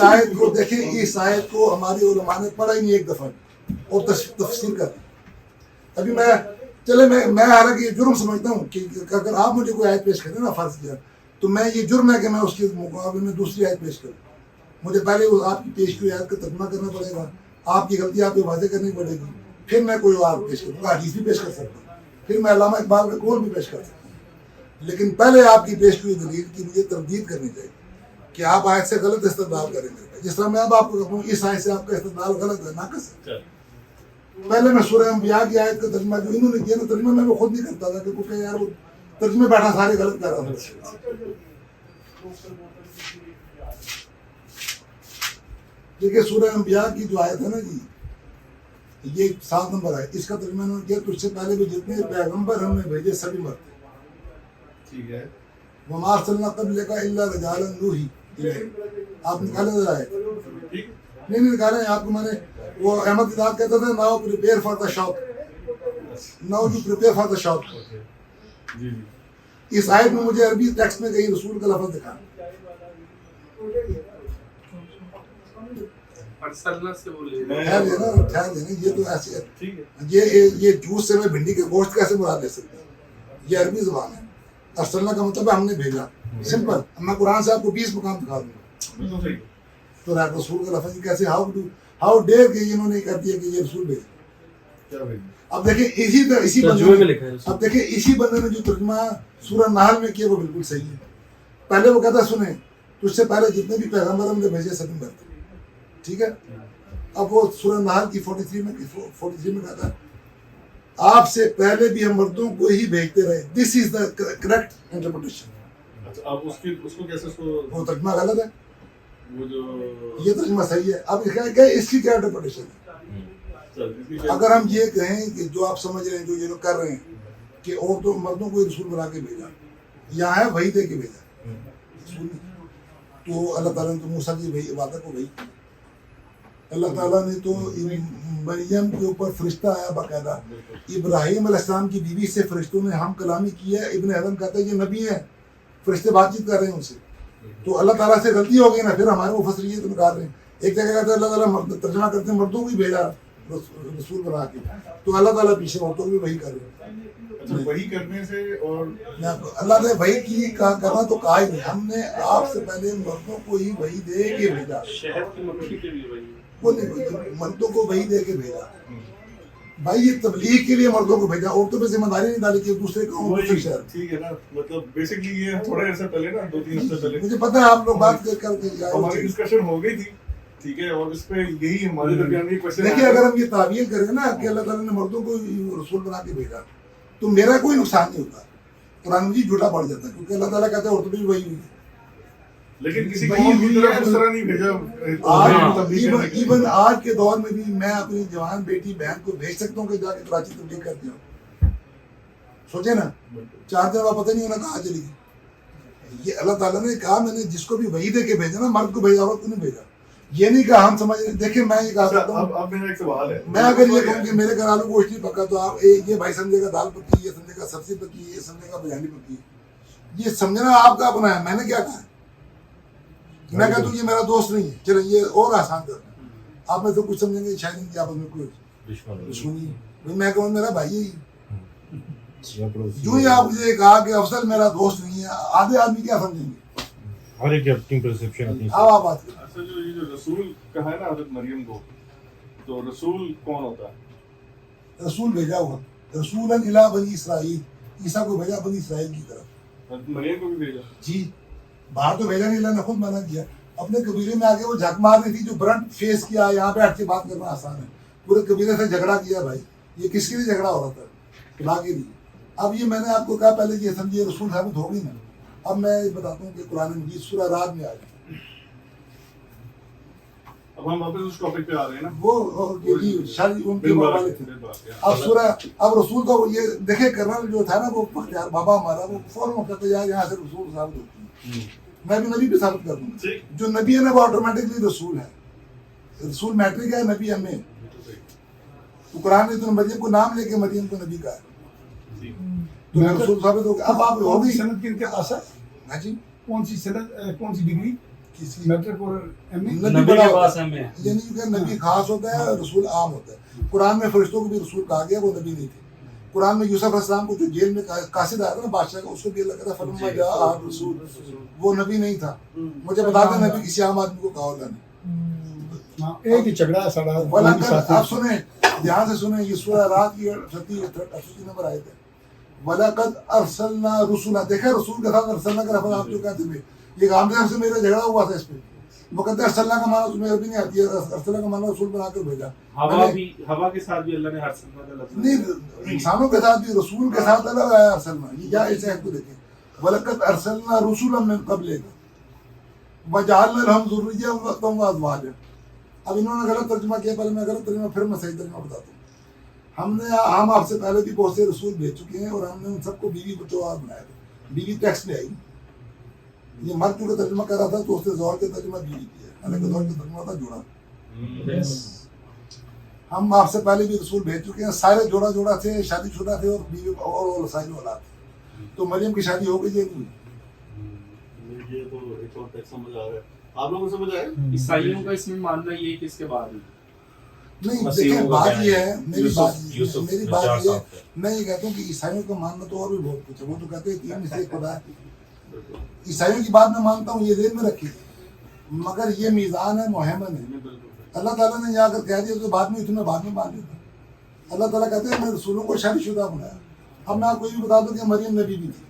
آیت کو دیکھیں, اس آیت کو ہماری علماء نے پڑھا ہی نہیں ایک دفعہ, اور تفسیر کر دی. ابھی میں حالانکہ یہ جرم سمجھتا ہوں کہ اگر آپ مجھے کوئی آیت پیش کریں نا فرض کیا, تو میں یہ جرم ہے کہ میں اس کے مقابلے میں دوسری آیت پیش کروں. مجھے پہلے آپ کی پیش کی آیت کا ترجمہ کرنا پڑے گا, آپ کی غلطی آپ کو واضح کرنی پڑے گی, پھر میں کوئی اور پیش کروں گا. حدیث بھی پیش کر سکتا ہوں, پھر میں علامہ اقبال کا قول بھی پیش کر سکتا ہوں. لیکن پہلے آپ کی پیش کی دلیل کی مجھے تردید کرنی چاہیے کہ آپ آیت سے غلط استدلال کریں گے. جس طرح میں اب آپ کو کہوں اس آیت سے آپ کا استدلال غلط ہے, ناقص ہے. پہلے میں سورہ انبیاء کی آیت کا ترجمہ جو انہوں نے کیا نا, ترجمہ میں وہ خود نہیں کرتا تھا, کہ یار وہ ترجمے بیٹھا سارے غلط کر رہا تھا. دیکھیے سورہ انبیاء کی جو آیت ہے نا جی, یہ 7 نمبر ہے, اس کا ترجمہ انہوں نے کیا تجھ سے پہلے بھی جتنے پیغمبر ہم نے بھیجے سبھی مرتے. ٹھیک ہے. وما ارسلنا قبلک الا رجالا نوحی الیہم. آپ نکالیں ذرا ہے, نہیں نکالیں. آپ کو میں نے وہ احمد دیدار کہتا تھا, now prepare for the shop, now you prepare for the shop. جی جی. اس آیت میں مجھے عربی ٹیکسٹ میں کہیں رسول کا لفظ دکھا. ٹھہر لینا, یہ تو ایسے یہ جوس سے میں بھنڈی کے گوشت کیسے مراد لے سکتا ہوں؟ یہ عربی زبان ہے. ارسلنا کا مطلب ہے ہم نے بھیجا, سمپل. میں قرآن سے آپ کو 20 مقام دکھا دوں گا. تو رسول کا لفظ کیسے, ہاؤ ڈیئر کہ انہوں نے کر دیا کہ یہ رسول بھیجا. اب دیکھیں اسی بندے نے جو ترجمہ سورہ نحل میں کیا وہ بالکل صحیح ہے. پہلے وہ کہتا سنیں تجھ سے پہلے جتنے بھی پیغمبر ہم نے بھیجے سبھی مرتے. ٹھیک ہے. اب وہ سورہ نحل کی 43 میں کہتا ہے آپ سے پہلے بھی ہم مردوں کو ہی بھیجتے رہے. دس از دا کریکٹ انٹرپریٹیشن. اب اس کو کیسے وہ ترجمہ غلط ہے, وہ جو یہ ترجمہ صحیح ہے. اب اس کی کیا انٹرپریٹیشن ہے؟ اگر ہم یہ کہیں کہ جو آپ سمجھ رہے ہیں, جو یہ لوگ کر رہے ہیں کہ عورتوں مردوں کو رسول بنا کے بھیجا, یہاں ہے وحی دے کے بھیجا رسول نہیں. تو اللہ تعالیٰ نے تو موسیٰ کی وعدہ کو وحی, اللہ تعالیٰ نے تو مریم کے اوپر فرشتہ آیا باقاعدہ. ابراہیم علیہ السلام کی بیوی سے فرشتوں نے ہم کلامی کی ہے. ابن حزم کہتا ہے یہ نبی ہے, فرشتے بات چیت کر رہے ہیں ان سے. تو اللہ تعالیٰ سے غلطی ہو گئی نا, پھر ہمارے مفسر یہ تو نکال رہے ہیں. ایک جگہ کہتے ہیں اللہ تعالیٰ ترجمہ کرتے ہیں مردوں کو ہی بھیجا رسول بنا کے, تو اللہ تعالیٰ پیچھے عورتوں کو بھی وہی کر رہے ہیں. وہی کرنے سے اور اللہ نے وہی کی کرنا تو کہا ہی نہیں, ہم نے آپ سے پہلے مردوں کو ہی وہی دے کے بھیجا. شہد کی مکھی کے بھی وہی, وہ نہیں, مردوں کو وہی دے کے بھیجا. بھائی یہ تبلیغ کے لیے مردوں کو بھیجا, عورتوں پہ ذمہ داری نہیں ڈالی کہ دوسرے قوم دوسرے شہر. ٹھیک ہے نا, مطلب بیسکلی یہ تھوڑے عرصے پہلے نا 2-3 ہفتے پہلے مجھے پتا ہے آپ لوگ بات کر کے ہماری ڈسکشن ہو گئی تھی. ٹھیک ہے, اور اس پہ یہی ہمارے درمیان یہ کوشچن دیکھیے اگر ہم یہ تعبیر کریں نا کہ اللہ تعالیٰ نے مردوں کو رسول بنا کے بھیجا تو میرا کوئی نقصان نہیں ہوتا, قرآن مجید جھوٹا پڑ جاتا ہے, کیونکہ اللہ تعالیٰ کہتا ہے عورتوں بھی وہی ہوئی. لیکن کسی قوم کی طرف اس طرح نہیں بھیجا. ایون آج کے دور میں بھی میں اپنی جوان بیٹی بہن کو بھیج سکتا ہوں کہ جا کے کراچی تبلیغ کرتی ہوں. سوچے نا, 4 دن بعد پتہ نہیں ہونا کہاں چلی گئی. یہ اللہ تعالیٰ نے کہا میں نے جس کو بھی وہی دے کے بھیجا نا, مرد کو بھیجا عورت کو نہیں بھیجا. یہ نہیں کہا ہم سمجھ. دیکھیں میں یہ کہا کرتا ہوں, اب میرا ایک سوال ہے, میں اگر یہ کہوں کہ میرے گھر آلو گوشت نہیں پکا تو آپ یہ بھائی سمجھے گا دال پکی, یہ سمجھے گا سبزی پکی, یہ سمجھے گا بریانی پکی. یہ سمجھنا آپ کا اپنا ہے, میں نے کیا کہا ہے. میں کہتا ہوں یہ میرا دوست نہیں ہے, چلو یہ اور آسان کر. آپ میں سے کچھ سمجھیں گے شاید ان کی آپس میں کوئی دشمن دشمنی ہے، میں کہوں میرا بھائی ہے، یا پڑوسی جو ہی آپ مجھے کہا کہ افضل میرا دوست نہیں ہے، آدھے آدمی کیا سمجھیں گے؟ ہر ایک اپنی پرسپشن اپنی اب آپ بات کریں. اچھا جو یہ جو رسول کہا ہے نا حضرت مریم کو، تو رسول کون ہوتا ہے؟ رسول بھیجا ہوا، رسولا الی بنی اسرائیل، عیسیٰ کو بھیجا بنی اسرائیل کی طرف. حضرت مریم کو بھی بھیجا؟ جی باہر تو بھیجا نہیں، اللہ نے خود منع کیا. اپنے قبیلے میں آگے وہ جھک مار رہی تھی، جو برنٹ فیس کیا. یہاں پہ ہٹ کے بات کرنا آسان ہے، پورے قبیلے سے جھگڑا کیا. بھائی یہ کس کے لیے جھگڑا ہو رہا تھا؟ خدا کے لیے. اب یہ میں نے آپ کو کہا پہلے یہ سمجھیے رسول ثابت ہو گئی نا. اب میں بتاتا ہوں کہ قرآن مجید سورہ رات میں آ جائے. اب ہم واپس اس ٹاپک پہ آ رہے ہیں نا، وہ شاید ان کے حوالے تھے. اب سورہ اب رسول کو یہ دیکھے کرنل جو تھا نا وہ بختیار بابا ہمارا، وہ فوراً کہتے یار یہاں سے رسول ثابت ہوتی ہے. میں بھی نبی پہ ثابت کر دوں گا. جو نبی ہے نا وہ آٹومیٹکلی رسول ہے. رسول میٹرک ہے، نبی ایم اے. تو قرآن نے تو مریم کو نام لے کے مریم کو نبی کہا ہے، تو میں رسول ثابت ہو گیا. اب آپ ہو کون سی گئی. سند کن کے پاس ہے؟ ہاں جی کون سی سند، کون سی ڈگری؟ کسی میٹرک اور ایم اے؟ نبی بڑا ہوتا ہے، یہ نہیں کہ نبی خاص ہوتا ہے رسول عام ہوتا ہے. قرآن میں فرشتوں کو بھی رسول کہا گیا، وہ نبی نہیں تھے. قرآن میں یوسف علیہ السلام کو جو جیل میں قاصد آیا تھا نا بادشاہ کا، اس کو بھی اللہ کہتا فلما جاء رسول، وہ نبی نہیں تھا. مجھے بتا دیں نبی کسی عام آدمی کو کہا ہوگا نہیں. ہاں ایک ہی جھگڑا ہے ساڑھا. وَلَقَدْ آپ سنیں دھیان سے سنیں، یہ سورہ رات کی 38 نمبر آئے تھے. وَلَقَدْ أَرْسَلْنَا رُسُلًا، دیکھا رسول کے ساتھ ارسلنا کا لفظ آپ جو کہتے تھے، یہ غامدی صاحب سے میرا جھگڑا ہوا تھا اس پہ. وہ کہتے ہیں ارسلنا کا معنی تمہیں عربی نہیں آتی ہے، ارسلنا کا معنی رسول بنا کر بھیجا. ہوا کے ساتھ بھی اللہ نے ہر سلمہ کا لفظ نہیں انسانوں کے ساتھ بھی رسول کے ساتھ الگ آیا ارسلنا. یہ کیا اس آیت کو دیکھیں، وَلَقَدْ أَرْسَلْنَا رُسُلًا مِّن قَبْلِكَ وَجَعَلْنَا لَهُمْ ذُرِّيَّةً وَأَزْوَاجًا. اب انہوں نے غلط ترجمہ کیا، پہلے میں غلط ترجمہ پھر میں صحیح ترجمہ بتاتا ہوں. ہم آپ سے پہلے بھی بہت سے رسول بھیج چکے ہیں اور ہم نے ان سب کو بیوی بچوں بنایا تھا. بیوی ٹیکسٹ میں آئی. یہ مرد کا ترجمہ کر رہا تھا تو اس نے زور کا ترجمہ بیوی کیا، حالانکہ زور کا ترجمہ تھا جوڑا. ہم آپ سے پہلے بھی رسول بھیج چکے ہیں، سارے جوڑا جوڑا تھے، شادی شدہ تھے اور بیوی اور سائل اولاد تھے. تو مریم کی شادی ہو گئی یا نہیں؟ یہ تو ایک اور ٹیکس سمجھ آ رہا ہے. آپ لوگوں کو سمجھ آئے؟ عیسائیوں کا اس میں ماننا یہ ہے کہ اس کے بعد نہیں دیکھیں بات یہ ہے، میری بات یہ ہے، میں یہ کہتا ہوں کہ عیسائیوں کا ماننا تو اور بھی بہت کچھ ہے. وہ تو کہتے ہیں تین میں سے ایک خدا ہے. عیسائیوں کی بات میں مانتا ہوں، یہ ذہن میں رکھیے، مگر یہ میزان ہے، محمد ہے. اللہ تعالیٰ نے یہاں اگر کہہ دیا تو بعد میں اتنا بعد میں مان لیتا. اللہ تعالیٰ کہتے ہیں میں رسولوں کو شادی شدہ بنایا. اب میں آپ کو یہ بھی بتا دوں کہ مریم نبی بھی تھی.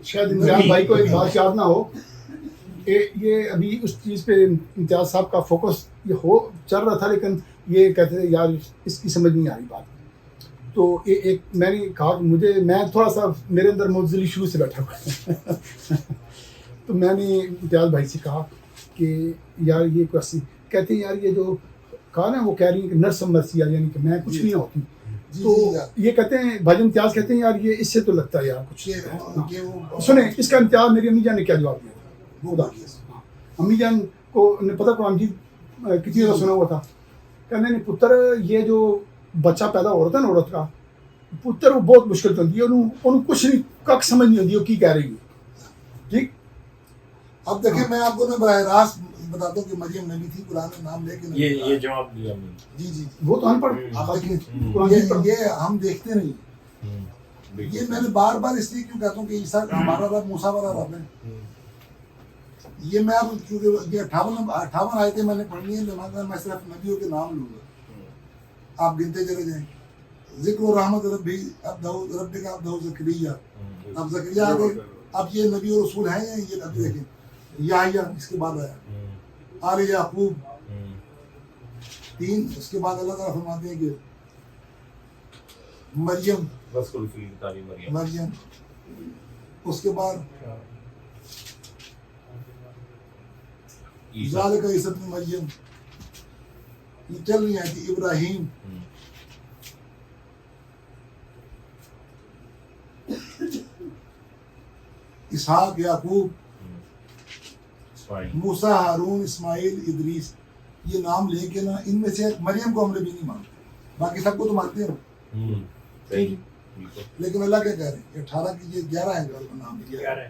شاید امتیاز بھائی کو ایک بات یاد نہ ہو، یہ ابھی اس چیز پہ امتیاز صاحب کا فوکس یہ ہو چل رہا تھا، لیکن یہ کہتے تھے یار اس کی سمجھ نہیں آ رہی بات. تو یہ ایک میں نے کہا کہ میں تھوڑا سا میرے اندر معتزلی شروع سے بیٹھا ہوا تو میں نے امتیاز بھائی سے کہا کہ یار یہ کیسی کہتے ہیں، یار یہ جو کہا نا وہ کہہ رہی ہیں کہ نرس مرسی یعنی کہ میں کچھ نہیں ہوتی. تو یہ کہتے ہیں بھائی امتیاز کہتے ہیں یار یہ اس سے تو لگتا ہے یار کچھ. سنیں اس کا امتیاز میری امی جان نے کیا جواب دیا. وہ امی جان کو نے پتہ قرآن کی کتنی جگہ سنا ہوا تھا، کہنے نہیں پتر یہ جو بچہ پیدا ہو رہا تھا نا عورت کا پتر، وہ بہت مشکل تو ہوتی ہے، انہوں کچھ نہیں کک سمجھ نہیں ہوتی وہ کی کہہ رہی ہے. ٹھیک. اب دیکھیں میں آپ کو براہ راست بتاتا ہوں کہ مریم نبی تھی، قرآن نے نام لے کے یہ جواب دیا میں نے. جی وہ تو ہم پر آپ دیکھیں یہ ہم دیکھتے نہیں. یہ میں نے بار بار اس لیے کیوں کہتا ہوں کہ عیسیٰ ہمارا رب موسیٰ والا رب ہے. یہ میں اب چونکہ یہ 58 آیتیں میں نے پڑھنی ہیں، لہٰذا میں صرف نبیوں کے نام لوں گا، آپ گنتے چلے جائیں. ذکر و رحمت ربی رب کا عبدہ زکریا. اب زکریا آگے، اب یہ نبی و رسول ہیں یہ ابھی دیکھیں. یحییٰ اس کے بعد آیا، آل یعقوب 3. اس کے بعد اللہ تعالیٰ فرماتے ہیں کہ مریم، مریم. اس کے بعد ذالک عیسی ابن مریم. یہ چل رہی ہے کہ ابراہیم، اسحاق، یعقوب، موسیٰ، ہارون، اسماعیل، ادریس. یہ نام لے کے نا ان میں سے مریم کو ہم نے بھی نہیں مانتے، باقی سب کو تو مانتے ہیں. لیکن اللہ کیا کہہ رہے ہیں 18 کی یہ 11 ہے کا نام 11 ہے.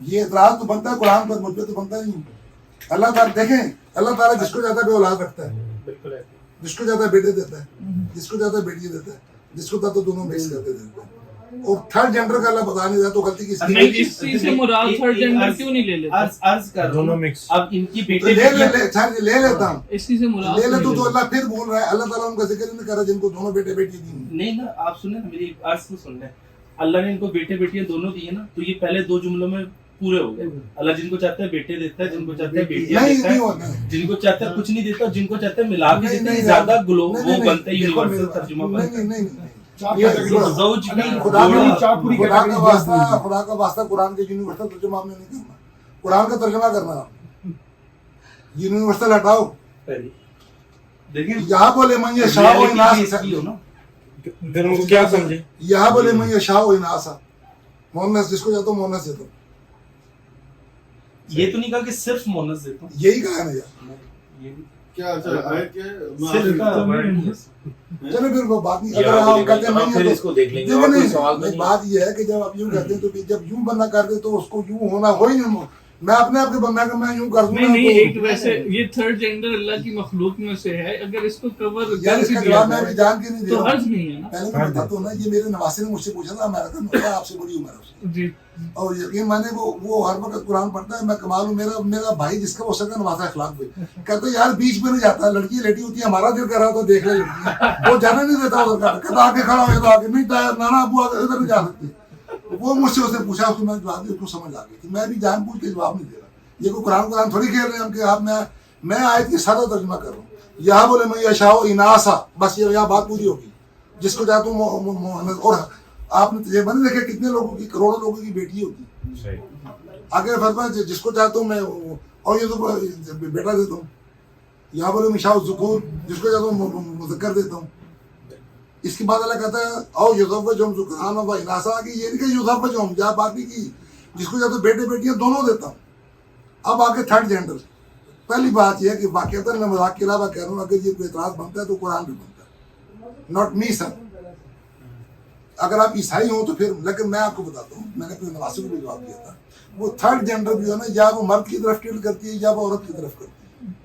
یہ اعتراض تو بنتا ہے قرآن پر, مجھ پہ تو بنتا نہیں. اللہ تعالیٰ دیکھیں, اللہ تعالیٰ جس کو چاہتا ہے بے اولاد رکھتا ہے, بالکل ہے. جس کو چاہتا ہے بیٹے دیتا ہے, جس کو چاہتا ہے بیٹی دیتا ہے, جس کو چاہتا ہے دونوں مکس کر کے دیتا ہے. اور تھرڈ جینڈر کا اللہ بتا نہیں دیتا تو غلطی کس کی ہے؟ نہیں, اس چیز سے مراد تھرڈ جینڈر کیوں نہیں لے لیتے؟ عرض کر رہا ہوں mix. اب ان کی تو بیٹے لے لیتا ہوں, اس چیز سے مراد لے لیتا ہوں. تو اللہ پھر بول رہا ہے, اللہ تعالیٰ ان کا ذکر نہیں کر رہا جن کو دونوں بیٹے بیٹی دی. نہیں نا, آپ سنیں نا, میری عرض کو سن لیں. اللہ نے ان کو بیٹے بیٹیاں دونوں دیے نا, تو یہ پہلے دو جملوں میں پورے ہو گئے. اللہ جن کو چاہتا ہے بیٹے دیتا ہے, جن کو چاہتا ہے بیٹیاں نہیں دیتا نہیں ہے, ہوتا ہے. جن کو چاہتا ہے کچھ نہیں دیتا, جن کو چاہتا ہے ملا کے دیتا ہے. زیادہ گلو وہ بنتا ہے یونیورسل ترجمہ بنتا ہے. نہیں زوج کی خدا جوڑی خدا کا واسطہ قرآن کے یونیورسل ترجمہ آپ نے نہیں کرنا, قرآن کا ترجمہ کرنا. یونیورسل ہٹاؤ, دیکھیں یہاں بولے من یشاء و اناسا, پھر ان کو کیا سمجھے؟ یہاں بولے من یشاء و اناسا, مونس جس کو چاہتا ہوں مونس دیتا ہوں. یہ تو نہیں کہا کہ صرف مونس دیتا ہوں, یہی کہا ہے نا یار. کیا اچھا آیت کیا ہے؟ صرف کا word. چلو پھر وہ بات نہیں. یا اگر آپ بولے کہتے ہم پھر ہیں اس کو دیکھ لیں گے. دیکھو اور کوئی نہیں, سوال تو ایک نہیں. بات یہ ہے کہ جب آپ یوں کہتے ہیں تو جب یوں بندہ کر دے تو اس کو یوں ہونا ہو ہی نہیں. میں اپنے آپ کے بندہ کا میں یوں کر دوں نہیں ایک ویسے یہ تھرڈ جینڈر اللہ کی مخلوق میں سے ہے, اگر اس کو کور یار اس کا جواب میں بھی جان کے نہیں دے تو رہا حرج نہیں ہے نا. پہلے تو بتاتا ہوں نا, یہ میرے نواسی نے مجھ سے پوچھا تھا, امیرکن ہوتا آپ سے بڑی عمر ہے اس کی, جی اور یقین مانے وہ ہر وقت قرآن پڑھتا ہے. میں کمال ہوں, میرا بھائی جس کا ہو سکتا نواسا اخلاق پہ کہتا ہے یار بیچ میں نہیں جاتا, لڑکی لیٹی ہوتی ہے, ہمارا دل کر رہا تو دیکھ لے لڑکی, وہ جانے نہیں دیتا ادھر کا, کہتا آگے کھڑا ہو تو آگے نہیں, نانا ابو آگے ادھر نہیں جا سکتے. وہ مجھ سے اس نے پوچھا, اس کو میں جواب دیا, اس کو سمجھ آ گئی کہ میں بھی جان بوجھ کے جواب نہیں دے رہا. یہ کوئی قرآن تھوڑی کھیل رہے ہیں ہم کہ آپ میں آیت کی سادہ ترجمہ کر رہا ہوں. یہاں بولے میں یشاء و اناسا, بس یہ یہاں بات پوری ہوگی. جس کو چاہتا ہوں, اور آپ نے تجربہ نہیں دیکھا کتنے لوگوں کی, کروڑوں لوگوں کی بیٹی ہوتی. آگے فرمایا جس کو چاہتا ہوں میں, اور یہ تو بیٹا دیتا ہوں. یہاں بولے میں شاہ ذکور, جس کو چاہتا ہوں مذکر دیتا ہوں. اس کے بعد اللہ کہتا ہے او یوزفجہم ذکران و اناسا, کہ یہ نہیں کہ یوزفجہم, یا بات نہیں کی, جس کو چاہتا ہوں بیٹے بیٹیاں دونوں دیتا ہوں. اب آگے تھرڈ جینڈر. پہلی بات یہ ہے کہ واقعات میں مذاق کے علاوہ کہہ رہا ہوں, اگر یہ کوئی اعتراض بنتا ہے تو قرآن بھی بنتا ہے, ناٹ می سر. اگر آپ عیسائی ہوں تو پھر, لیکن میں آپ کو بتاتا ہوں, میں نے اپنے نواسے کو بھی جواب دیا تھا, وہ تھرڈ جینڈر بھی ہے نا, یا وہ مرد کی طرف ٹیل کرتی ہے یا وہ عورت کی طرف کرتی ہے.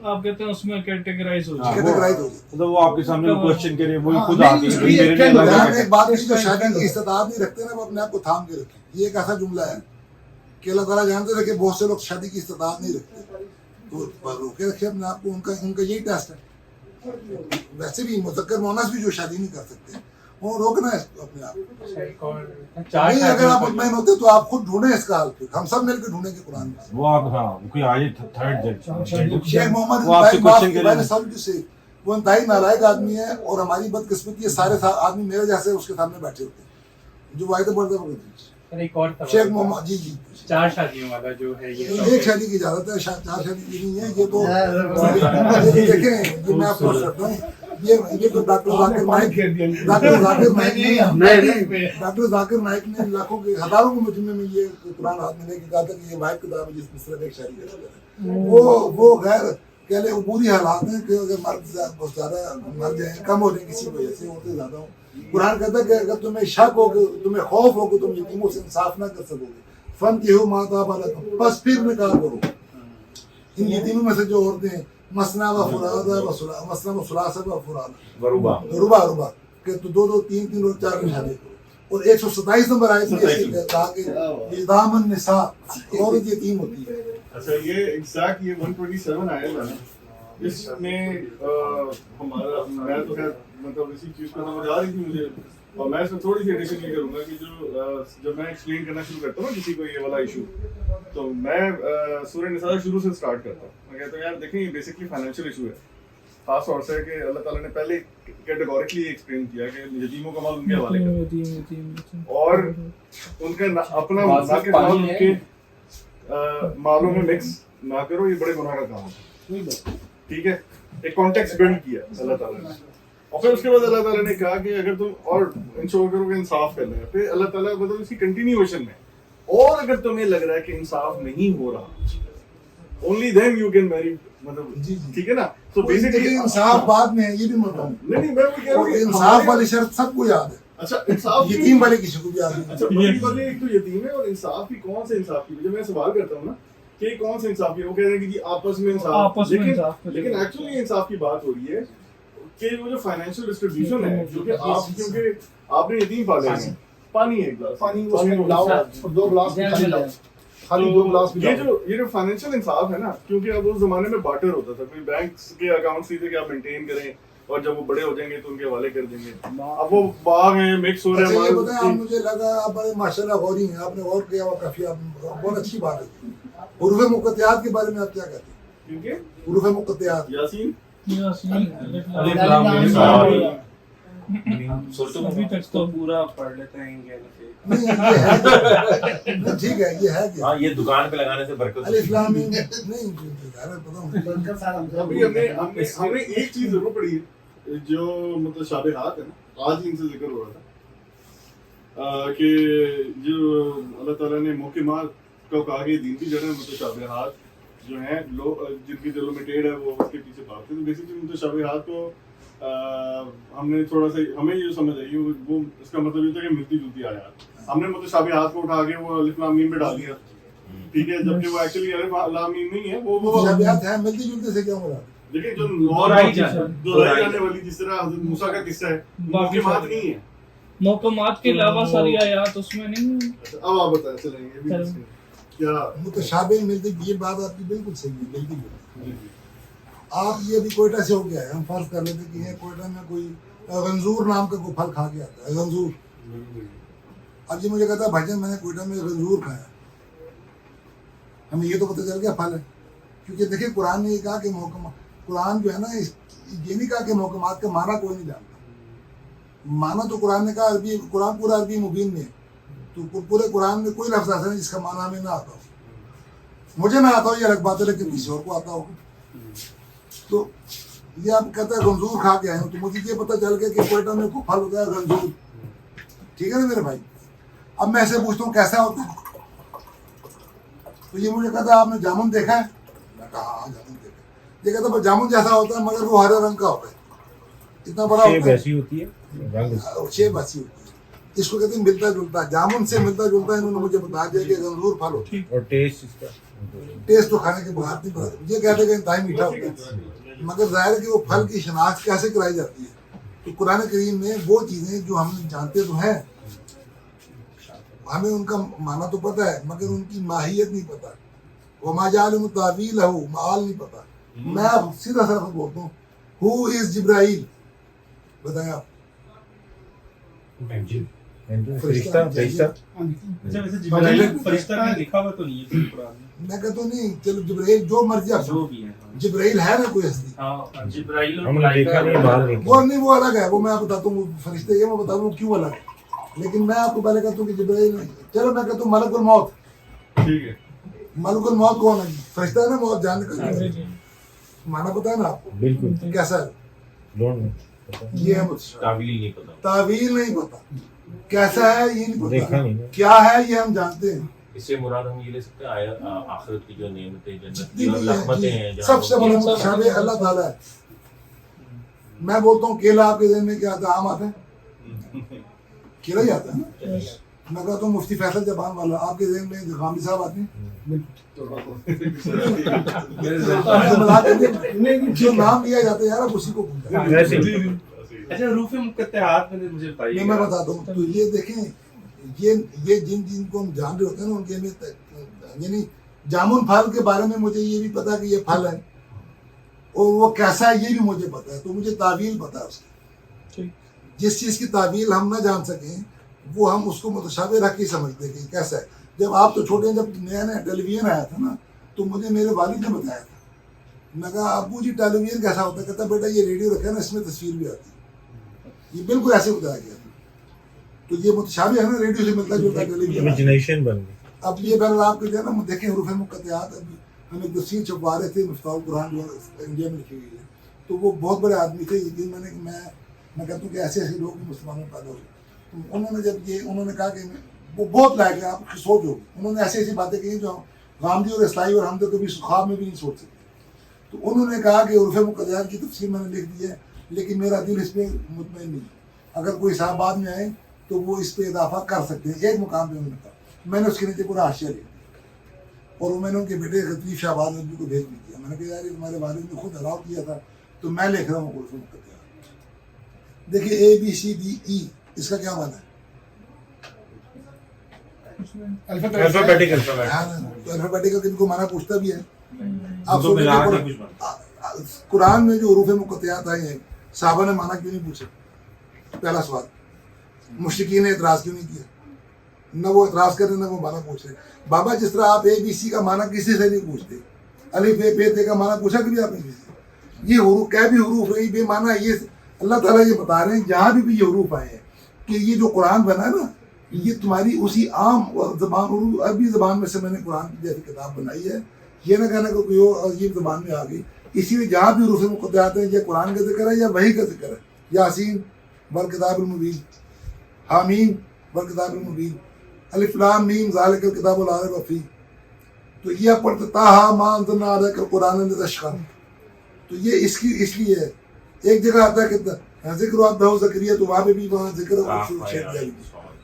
آپ کہتے ہیں اس میں کیٹیگرائز ہو ہاں. جائے. کیٹیگرائز ہو جاتی مطلب وہ آپ کے سامنے کوشچن کرے, وہی خود نہیں، آتی ہے اس کہ لیے میرے لیے کیا الگ ہے. ہے. ایک بات جو شادی کی استطاعت نہیں رکھتے نا, وہ اپنے آپ کو تھام کے رکھیں. یہ ایک ایسا جملہ ہے کہ اللہ تعالیٰ جانتے رہے کہ بہت سے لوگ شادی کی استطاعت نہیں رکھتے, تو روکے رکھے اپنے آپ کو. ان کا یہی ٹیسٹ ہے. ویسے بھی مذکر مونس بھی جو شادی نہیں کر سکتے, وہ روکنا ہے اپنے آپ کو. نہیں, اگر آپ مطمئن ہوتے تو آپ خود ڈھونڈیں اس کا حل, پھر ہم سب مل کے ڈھونڈیں گے قرآن میں. وہ آپ, ہاں کوئی آئے تھرڈ جج, شیخ محمد وہ آپ سے کوشچن کرے. وہ انتہائی نالائق آدمی ہے, اور ہماری بدقسمتی ہے سارے آدمی میرے جیسے اس کے سامنے بیٹھے ہوتے ہیں جو واحد بڑھتے ہیں. ایک اور شیخ محمد جی 4 شادیوں والا جو ہے یہ ایک شادی کی اجازت ہے, 4 شادی کی نہیں ہے. یہ تو دیکھیں, یہ میں آپ کو کرتا ہوں, یہ تو ڈاکٹر ذاکر نائک نے لاکھوں کے ہزاروں کے مجمع میں یہ قرآن ہاتھ میں لے کے کہا تھا کہ یہ واحد کتاب ہے جس میں صرف ایک شادی کا ذکر ہے. وہ غیر کہہ لیں عبوری حالات ہیں کہ اگر مرد بہت زیادہ مر جائیں, کم ہو جائیں کسی وجہ سے, ہوتے زیادہ ہوں. قرآن کہتا ہے کہ اگر تمہیں شک ہو, کہ تمہیں خوف ہو کہ تم یتیموں سے انصاف نہ کر سکو گے, فن کی ہو ماتا بالا, بس پھر نکاح کرو. ان یتیموں میں سے جو عورتیں ہیں, مسنا و فرادہ مسنا و ثلاثہ و فرادہ ربا کہ تو 2 3 اور 4 کی شادی کرو. اور 127 نمبر آئے تھے کہا کہ اعدام النساء, عورت یتیم ہوتی ہے. اچھا یہ ایگزیکٹ یہ 127 آیا تھا نا, اس میں ہمارا, میں تو خیر مطلب اسی چیز کو سمجھ آ رہی تھی مجھے, اور میں اس میں تھوڑی سی ایڈیشن یہ کروں گا کہ جب میں ایکسپلین کرنا شروع کرتا ہوں نا کسی کو یہ والا ایشو, تو میں سورہ نساء شروع سے اسٹارٹ کرتا ہوں. میں کہتا ہوں یار دیکھیں یہ بیسکلی فائنینشیل ایشو ہے, خاص طور سے کہ اللہ تعالیٰ نے پہلے کیٹیگوریکلی ایکسپلین کیا کہ یتیموں کا مال ان کے حوالے کرو, اور ان کا اپنا مال ان کے مالوں میں مکس نہ کرو, یہ بڑے گناہ کا کام ہے. ٹھیک ہے, ایک کانٹیکسٹ بلڈ کیا اللہ تعالیٰ نے, اور پھر اس کے بعد اللہ تعالیٰ نے کہا کہ اگر تم اور انشور کرو کہ انصاف کرنا ہے, پھر اللہ تعالیٰ مطلب اس کی کنٹینیویشن میں, اور اگر تمہیں لگ رہا ہے کہ انصاف نہیں ہو رہا, only then you can marry, مطلب ٹھیک ہے نا. تو بیسیکلی انصاف بعد میں ہے, یہ بھی مطلب نہیں, میں وہ کہہ رہا ہوں انصاف والی شرط سب کو یاد ہے. اچھا انصاف یتیم والے کسی کو بھی آدمی اچھا بڑی والے ایک تو یتیم ہے، اور انصاف کی کون سے انصاف کی جب میں سوال کرتا ہوں نا کہ کون سے انصاف کی، وہ کہہ رہے ہیں کہ جی آپس میں انصاف، لیکن ایکچولی انصاف کی بات ہو رہی ہے کہ وہ جو فائنینشیل ڈسٹریبیوشن ہے جو کہ آپ، کیونکہ آپ نے یتیم پالے ہیں، پانی ہے ایک گلاس پانی اس میں لاؤ اور 2 گلاس پانی لاؤ، خالی 2 گلاس بھی لاؤ. یہ جو فائنینشیل انصاف ہے نا، کیونکہ اب اس زمانے میں بارٹر ہوتا تھا، کوئی بینکس کے اکاؤنٹ سیدھے کہ آپ مینٹین کریں اور جب وہ بڑے ہو جائیں گے تو ان کے حوالے کر دیں گے. اب وہ باغ ہیں مکس ہو رہے اچھا یہ بتائیں، آپ ہیں. مجھے لگا آپ بڑے ماشاء اللہ غوری ہیں، آپ نے غور کیا ہوا کافی، بہت اچھی بات ہے. حروف مقطعات کے بارے میں آپ کیا کہتے ہیں؟ کیونکہ حروف مقطعات یاسین ابھی تک تو پورا پڑھ لیتے ہیں نہیں یہ ہے نہیں، ٹھیک ہے یہ ہے کہ ہاں یہ دکان پہ لگانے سے برکت الف لام میم نہیں پتا ہوں. ابھی ہم نے ایک چیز ضرور پڑھی ہے جو متشابہات ہے نا، آج ہی ان سے ذکر ہو رہا تھا کہ جو اللہ تعالیٰ نے محکمات کو کہا کہ دین کی جڑیں متشابہات جو ہیں لوگ جن کی دلوں میں ٹیڑھ ہے وہ اس کے پیچھے بھاگتے ہیں. تو بیسیکلی متشابہات کو ہم نے تھوڑا سا ہمیں یہ سمجھ آئی وہ اس کا مطلب یہ تھا کہ ملتی جلتی آیات، ہم نے متشابہات کو اٹھا کے وہ الف لام میم میں ڈال دیا، ٹھیک ہے، جبکہ وہ ایکچولی الف لام میم نہیں ہے، وہ متشابہات ہیں ملتی جلتی سے کیا ہو رہا ہے؟ لیکن جو دہرائی جانے والی جس طرح حضرت موسیٰ کا قصہ ہے محکمات نہیں ہے. محکمات کے علاوہ ساری آیات اس میں نہیں ہیں. اب آپ بتائیں چلیں گے کیا متشابہ ملتی، یہ بات آپ کی بالکل صحیح ہے، ملتی جلتی. آپ یہ ابھی کوئٹہ سے ہو گیا ہے، ہم فرض کر لیتے کہ یہ کوئٹہ میں کوئی رنزور نام کا کوئی پھل کھا کے آتا ہے، رنزور. اب یہ مجھے کہتا ہے بھائی میں نے کوئٹہ میں رنزور کھایا، ہمیں یہ تو پتہ چل گیا پھل ہے. کیونکہ دیکھیں قرآن نے یہ کہا کہ قرآن جو ہے نا یہ نہیں کہا کہ محکمات کا معنی کوئی نہیں جانتا. معنی تو قرآن نے کہا عربی، قرآن پورا عربی مبین میں ہے، تو پورے قرآن میں کوئی لفظ ایسا نہیں جس کا معنی ہمیں نہ آتا ہو. مجھے نہ آتا ہو یہ الگ بات ہے، لیکن کسی اور کو آتا ہو. تو یہ آپ کہتا ہے رنزور کھا کے آئے ہوں، تو مجھے یہ پتہ چل گیا کہ کوئٹہ میں کوئی پھل ہوتا ہے رنزور، ٹھیک ہے نا میرے بھائی. اب میں ایسے پوچھتا ہوں کیسا ہوتا ہے، تو یہ مجھے کہتا ہے آپ نے جامن دیکھا ہے؟ میں کہا ہاں جامن دیکھا ہے. یہ کہتا ہے جامن جیسا ہوتا ہے مگر وہ ہرے رنگ کا ہوتا ہے، اتنا بڑا ہوتا ہے، ایسی ہوتی ہے شیب ایسی ہوتی ہے. اس کو کہتے ہیں ملتا جلتا، جامن سے ملتا جلتا ہے. انہوں نے مجھے بتا دیا کہ رنزور پھل ہوتا ہے. اور ٹیسٹ اس کا ٹیسٹ تو کھانے کے بعد نہیں پتا، یہ کہتے ہیں کہ انتہائی میٹھا ہوتا ہے، مگر ظاہر ہے کہ وہ پھل کی شناخت کیسے کرائی جاتی ہے. تو قرآن کریم میں وہ چیزیں جو ہم جانتے تو ہیں، ہمیں ان کا معنی تو پتہ ہے مگر ان کی ماہیت نہیں پتہ. وما جعلوا تاویلہ، معال نہیں پتہ. میں اب سیدھا سا بولتا ہوں، ہو از جبرائیل، بتائیں آپ. فرشتہ اچھا ویسے جبرائیل فرشتہ کا لکھا ہوا تو نہیں ہے قرآن میں. میں کہتا ہوں نہیں، چلو جبرائیل جو مرضی آپ جو بھی ہے جبرائیل ہے نا کوئی ہستی، جبرائیل ہم نے دیکھا نہیں باہر نہیں. وہ نہیں، وہ الگ ہے، وہ میں آپ بتاتا ہوں فرشتے، یہ میں بتا دوں کیوں الگ ہے. لیکن میں آپ کو پہلے کہتا ہوں کہ جبرائیل نہیں. چلو میں کہتا ہوں ملک الموت. ٹھیک ہے، ملک الموت کون ہے؟ فرشتہ ہے نا، موت جاننے کا معنی پتہ ہے نا آپ کو بالکل کیسا ہے؟ یہ ہے متشابہ. تعویل نہیں پتا. تعویل نہیں پتا، کیسا ہے یہ نہیں دیکھا پتا، نہیں نا. کیا ہے یہ ہم جانتے ہیں. اس سے مراد ہم یہ لے سکتے ہیں آخرت کی جو نعمتیں، جنت جتنی کی اور بھی رحمتیں ہیں ہیں، جی، سب سے بڑا متشابہ اللہ تعالیٰ ہے. میں بولتا ہوں کیلا آپ کے ذہن میں کیا آتا ہے؟ آم آتا ہے، کیلا ہی آتا ہے نا. میں کہتا ہوں مفتی فیصل جبان والا، آپ کے ذہن میں غامدی صاحب آتے ہیں. جو نام لیا جاتا ہے یار اب اسی کو اچھا حروف مقطعات میں مجھے بتائیے. میں بتاتا ہوں. تو یہ دیکھیں، یہ جن کو ہم جان رہے ہوتے ہیں نا ان کے میں، یعنی جامن پھل کے بارے میں مجھے یہ بھی پتا کہ یہ پھل ہے اور وہ کیسا ہے یہ بھی مجھے پتا ہے. تو مجھے تعویل پتا ہے اس کی. جس چیز کی تعویل ہم نہ جان سکیں وہ ہم اس کو متشابہ رکھ کے سمجھتے ہیں کہ کیسا ہے. جب آپ تو چھوٹے ہیں، جب نیا نیا ٹیلی ویژن آیا تھا نا تو مجھے میرے والد نے بتایا تھا. میں کہا ابو جی ٹیلی ویژن کیسا ہوتا ہے؟ کہتا بیٹا یہ ریڈیو رکھا ہے نا، اس میں تصویر بھی آتی ہے. یہ بالکل ایسے بتایا گیا. تو یہ متشابہ ہے نا، ریڈیو سے ملتا جلتا ٹیلی ویژن. امیجنیشن بن گئی. اب یہ بہرحال آپ کے جو ہے نا دیکھیں حروف مقطعات، ابھی ہمیں تفسیر چھپوا رہے تھے، مفتاح القرآن جو انڈیا میں لکھی ہوئی ہے. تو وہ بہت بڑے آدمی تھے. یہ دن میں کہتا ہوں کہ ایسے ایسے لوگ مسلمانوں میں پیدا ہوئے. انہوں نے جب یہ انہوں نے کہا کہ وہ بہت لائق ہے، آپ کی سوچ ہوگی. انہوں نے ایسی ایسی باتیں کہی جو غامدی اور اصلاحی اور ہم تو کبھی خواب میں بھی نہیں سوچ سکتے. تو انہوں نے کہا کہ حروف مقطعات کی تفسیر میں نے لکھ دی ہے، لیکن میرا دل اس پہ مطمئن نہیں. اگر کوئی صاحب بعد میں آئے تو وہ اس پہ اضافہ کر سکتے ہیں. ایک مقام پہ انہوں نے کہا, میں نے اس کے نیچے پورا حاشیہ لکھ دیا اور وہ میں نے ان کے بیٹے لطیف شہباز نقوی کو بھیج بھی دیا. میں نے کہا یار یہ تمہارے والد نے خود الاؤ کیا تھا تو میں لکھ رہا ہوں حروف مقطعات. دیکھیے ABCDE اس کا کیا معنی ہے؟ الفابیٹیکل تو الفابیٹیکل ان کو معنی پوچھتا بھی ہے. آپ تو ملا کے سوچیں کچھ قرآن میں جو حروف مقطعات آئے ہیں صحابہ نے معنی کیوں نہیں پوچھا؟ پہلا سوال. مشرکین نے اعتراض کیوں نہیں کیا؟ نہ وہ اعتراض کر رہے نہ وہ معنی پوچھ رہے. بابا جس طرح آپ ABC کا معنی کسی سے نہیں پوچھتے, الف ب پ ت کا معنی پوچھا کبھی آپ نے کسی سے؟ یہ حروف کیا بھی حروف رہی بے معنی, یہ اللہ تعالیٰ یہ بتا رہے ہیں جہاں بھی یہ حروف آئے ہیں کہ یہ جو قرآن بنا ہے نا یہ تمہاری اسی عام زبان عربی زبان میں سے میں نے قرآن کی جیسی کتاب بنائی ہے. یہ نہ کہنا کہ کوئی اور عجیب زبان میں آ گئی. اسی لیے جہاں بھی حروف مقطعات ہیں یہ قرآن کا ذکر ہے یا وحی کا ذکر ہے. یاسین والکتاب المبین, حامیم والکتاب المبین, الف لام میم ذالک الکتاب لا ریب فیہ. تو یہ پڑھتے تاہا ما انزلنا علیک القرآن لتشقی. تو یہ اس لیے ہے. ایک جگہ آتا ہے کہ ذکر عبدہ زکریا تو وہاں پہ بھی وہاں ذکر شیخ.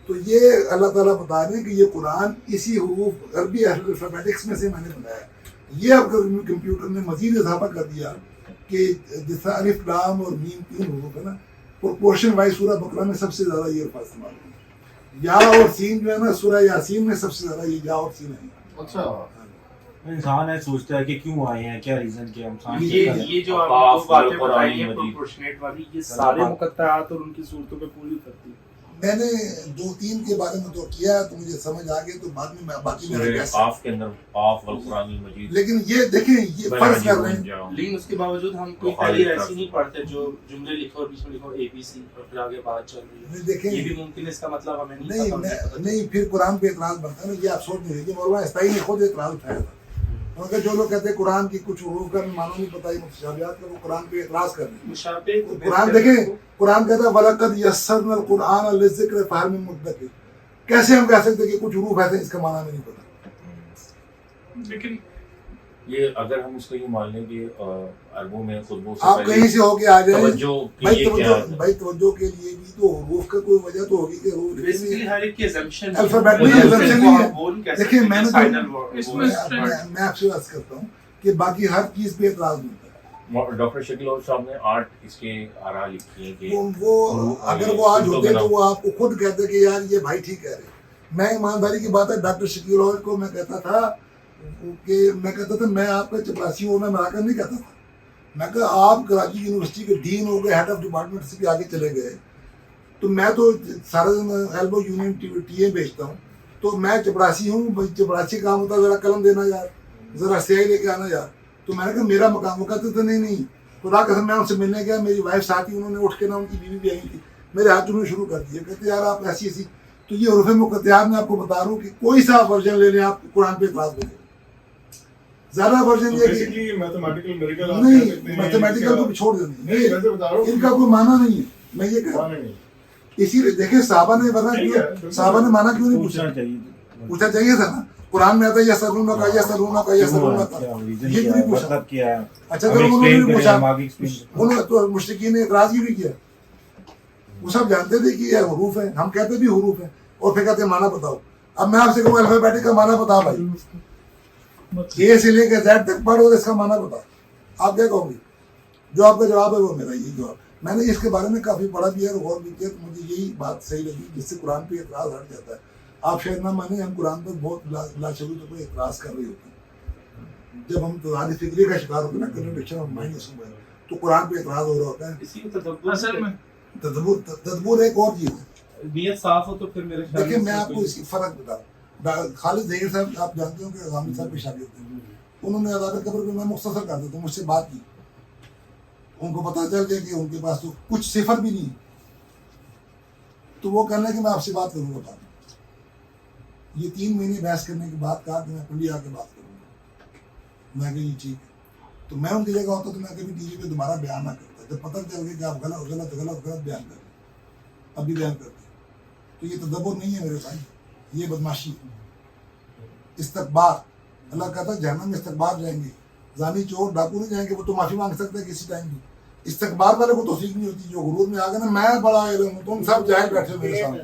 تو یہ اللہ تعالیٰ بتا رہے ہیں کہ یہ قرآن اسی حروف عربی الفابیٹکس میں سے میں نے بنایا ہے. یہ اب کمپیوٹر نے مزید اضافہ کر دیا کہ جس طرح الف لام اور میم 3 حروف ہے نا, پرپورشن وائز سورہ بقرہ میں سب سے زیادہ یہ الفاظ استعمال ہوئے. یا اور سین جو ہے نا سورہ یاسین میں سب سے زیادہ یہ یا اور سین ہے. اچھا انسان ہے سوچتا ہے کہ کیوں آئے ہیں, کیا ریزن کیا انسان یہ جو آپ نے دو باتیں بتائی ہیں پروپورشنیٹ والی, یہ سارے مقطعات اور ان کی صورتوں پہ پوری کرتی ہے. میں نے 2-3 کے بارے میں تو کیا تو مجھے سمجھ آ گئی, تو بعد میں باقی میرا سورہ کیسا. قاف کے اندر قاف والقرآن المجید, لیکن یہ دیکھیں یہ فرض کر رہے ہیں. لیکن اس کے باوجود ہم کوئی تحریر ایسی نہیں پڑھتے جو جملے لکھو اور بیچ میں لکھو ABC اور پھر آگے بات چل رہی ہے. دیکھیں یہ بھی ممکن ہے, اس کا مطلب ہمیں نہیں پتہ. نہیں پھر قرآن پہ اعتراض بنتا ہے نا. یہ آپ سوچ نہیں رہے. مولانا استائی نے خود اعتراض اٹھایا تھا. مگر جو لوگ کہتے ہیں قرآن کی کچھ حروف کا معنی نہیں پتہ, یہ متشابہات کا, وہ قرآن پہ اعتراض کر رہے ہیں. مشابہ قرآن دیکھیں, قرآن کہتا ہے وَلَقَدْ يَسَّرْنَا الْقُرْآنَ لِلذِّكْرِ فَهَلْ مِن مُدَّكِرٍ. کیسے ہم کہہ سکتے ہیں کہ کچھ حروف ایسے اس کا معنی ہمیں نہیں پتہ؟ لیکن یہ اگر ہم اس کو یہ مان لیں کہ عربوں میں خطبوں سے آپ کہیں سے ہو کے آ جائیں بھائی, توجہ کے لیے بھی تو حروف کا کوئی وجہ تو ہوگی کہ حروف بیسیکلی ہر ایک کی assumption الفابیٹ نہیں, assumption نہیں ہے. دیکھیں میں آپ سے بات کرتا ہوں کہ باقی ہر چیز پہ اعتراض نہیں ہوتا. ڈاکٹر شکیل اور صاحب نے آرٹ اس کے آراء لکھی ہیں کہ وہ اگر وہ آج ہوتے تو وہ آپ کو خود کہتے کہ یار یہ بھائی ٹھیک کہہ رہے. میں ایمانداری کی بات ہے, ڈاکٹر شکیل اور کو میں کہتا تھا میں آپ کا چپراسی ہوں, میں آ کر نہیں کہتا تھا. میں کہا آپ کراچی یونیورسٹی کے ڈین ہو گئے, ہیڈ آف ڈپارٹمنٹ سے بھی آگے چلے گئے, تو میں تو سارا دن ایلبو یونین ٹی اے بیچتا ہوں, تو میں چپراسی ہوں. چپراسی کام ہوتا ہے ذرا قلم دینا یار, ذرا سیاہی لے کے آنا یار. تو میں نے کہا میرا مقام. وہ کہتے تھے نہیں خدا قسم. میں ان سے ملنے گیا, میری وائف ساتھ ہی, انہوں نے اٹھ کے نا ان کی بیوی بھی آئی تھی, میرے ہاتھ چومنے شروع کر دیے. کہتے یار آپ ایسی. تو یہ حروف مقطعات میں آپ کو بتا رہا ہوں کہ کوئی سا ورژن لے لیں آپ, قرآن پہ اعتراض لے لیں. زیادہ ورژن یہ کہ نہیں, میتھمیٹیکل تو چھوڑ دیں, ان کا کوئی معنی نہیں ہے. میں یہ کہہ رہا ہوں اسی لیے دیکھیں صحابہ نے مانا کیوں نہیں پوچھا چاہیے تھا نا. قرآن میں آتا ہے یسرون کا یہ کیوں نہیں پوچھا؟ اچھا تو انہوں نے پوچھا, تو مشرکین نے اعتراض کیوں نہیں کیا؟ وہ سب جانتے تھے کہ یہ حروف ہیں, ہم کہتے بھی حروف ہیں, اور پھر کہتے ہیں معنی بتاؤ. اب میں آپ سے کہوں الفابیٹک کا معنی بتا بھائی, اے سے لے کے زیڈ تک پڑھو, اس کا معنی بتا. آپ کیا کہوں گے؟ جو آپ کا جواب ہے وہ میرا یہی جواب. میں نے اس کے بارے میں کافی پڑھا بھی ہے اور غور بھی کیا, تو مجھے یہی بات صحیح لگی جس سے قرآن پہ اعتراض ہٹ جاتا ہے. آپ شاید نہ مانیں, ہم قرآن پر بہت لاشعوری طور پہ اعتراض کر رہے ہوتے ہیں. جب ہم تضاد فکری کا شکار ہوتے ہیں نا, کنٹرڈکشن آف مائنڈ, تو قرآن پہ اعتراض ہو رہا ہوتا ہے. اصل میں تدبر ایک اور چیز ہے. نیت صاف ہو تو پھر میرے خیال دیکھیں میں آپ کو اس کی فرق بتا رہا ہوں. خالد ظہیر صاحب آپ جانتے ہو کہ غامدی صاحب کی شادی ہوتے ہیں, انہوں نے عذاب قبر پہ میں مختصر کر دیتا ہوں, مجھ سے بات کی, ان کو پتہ چل گیا کہ ان کے پاس تو کچھ صفر بھی نہیں, تو وہ کہنے کہ میں آپ سے بات کروں گا. بات یہ 3 مہینے بحث کرنے کے بعد کہا کہ میں پنڈی آ کے بات کروں گا. میں کہ یہ ٹھیک ہے. تو میں ان کی جگہ ہوتا تو میں کبھی ٹی وی پہ دوبارہ بیان نہ کرتا. جب پتہ چل گیا کہ آپ غلط بیان کر رہے, اب بھی بیان کرتے, تو یہ تدبر نہیں ہے میرے بھائی, یہ بدماشی ہے. استکبار, اللہ کہتا ہے جہنم میں استکبار جائیں گے. زانی چور ڈاکو نہیں جائیں گے, وہ تو معافی مانگ سکتے ہیں کسی ٹائم بھی. استکبار والے کو توفیق نہیں ہوتی. جو غرور میں آ گئے نا, میں بڑا علم ہوں, تم سب جاہل بیٹھے ہو میرے سامنے,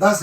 10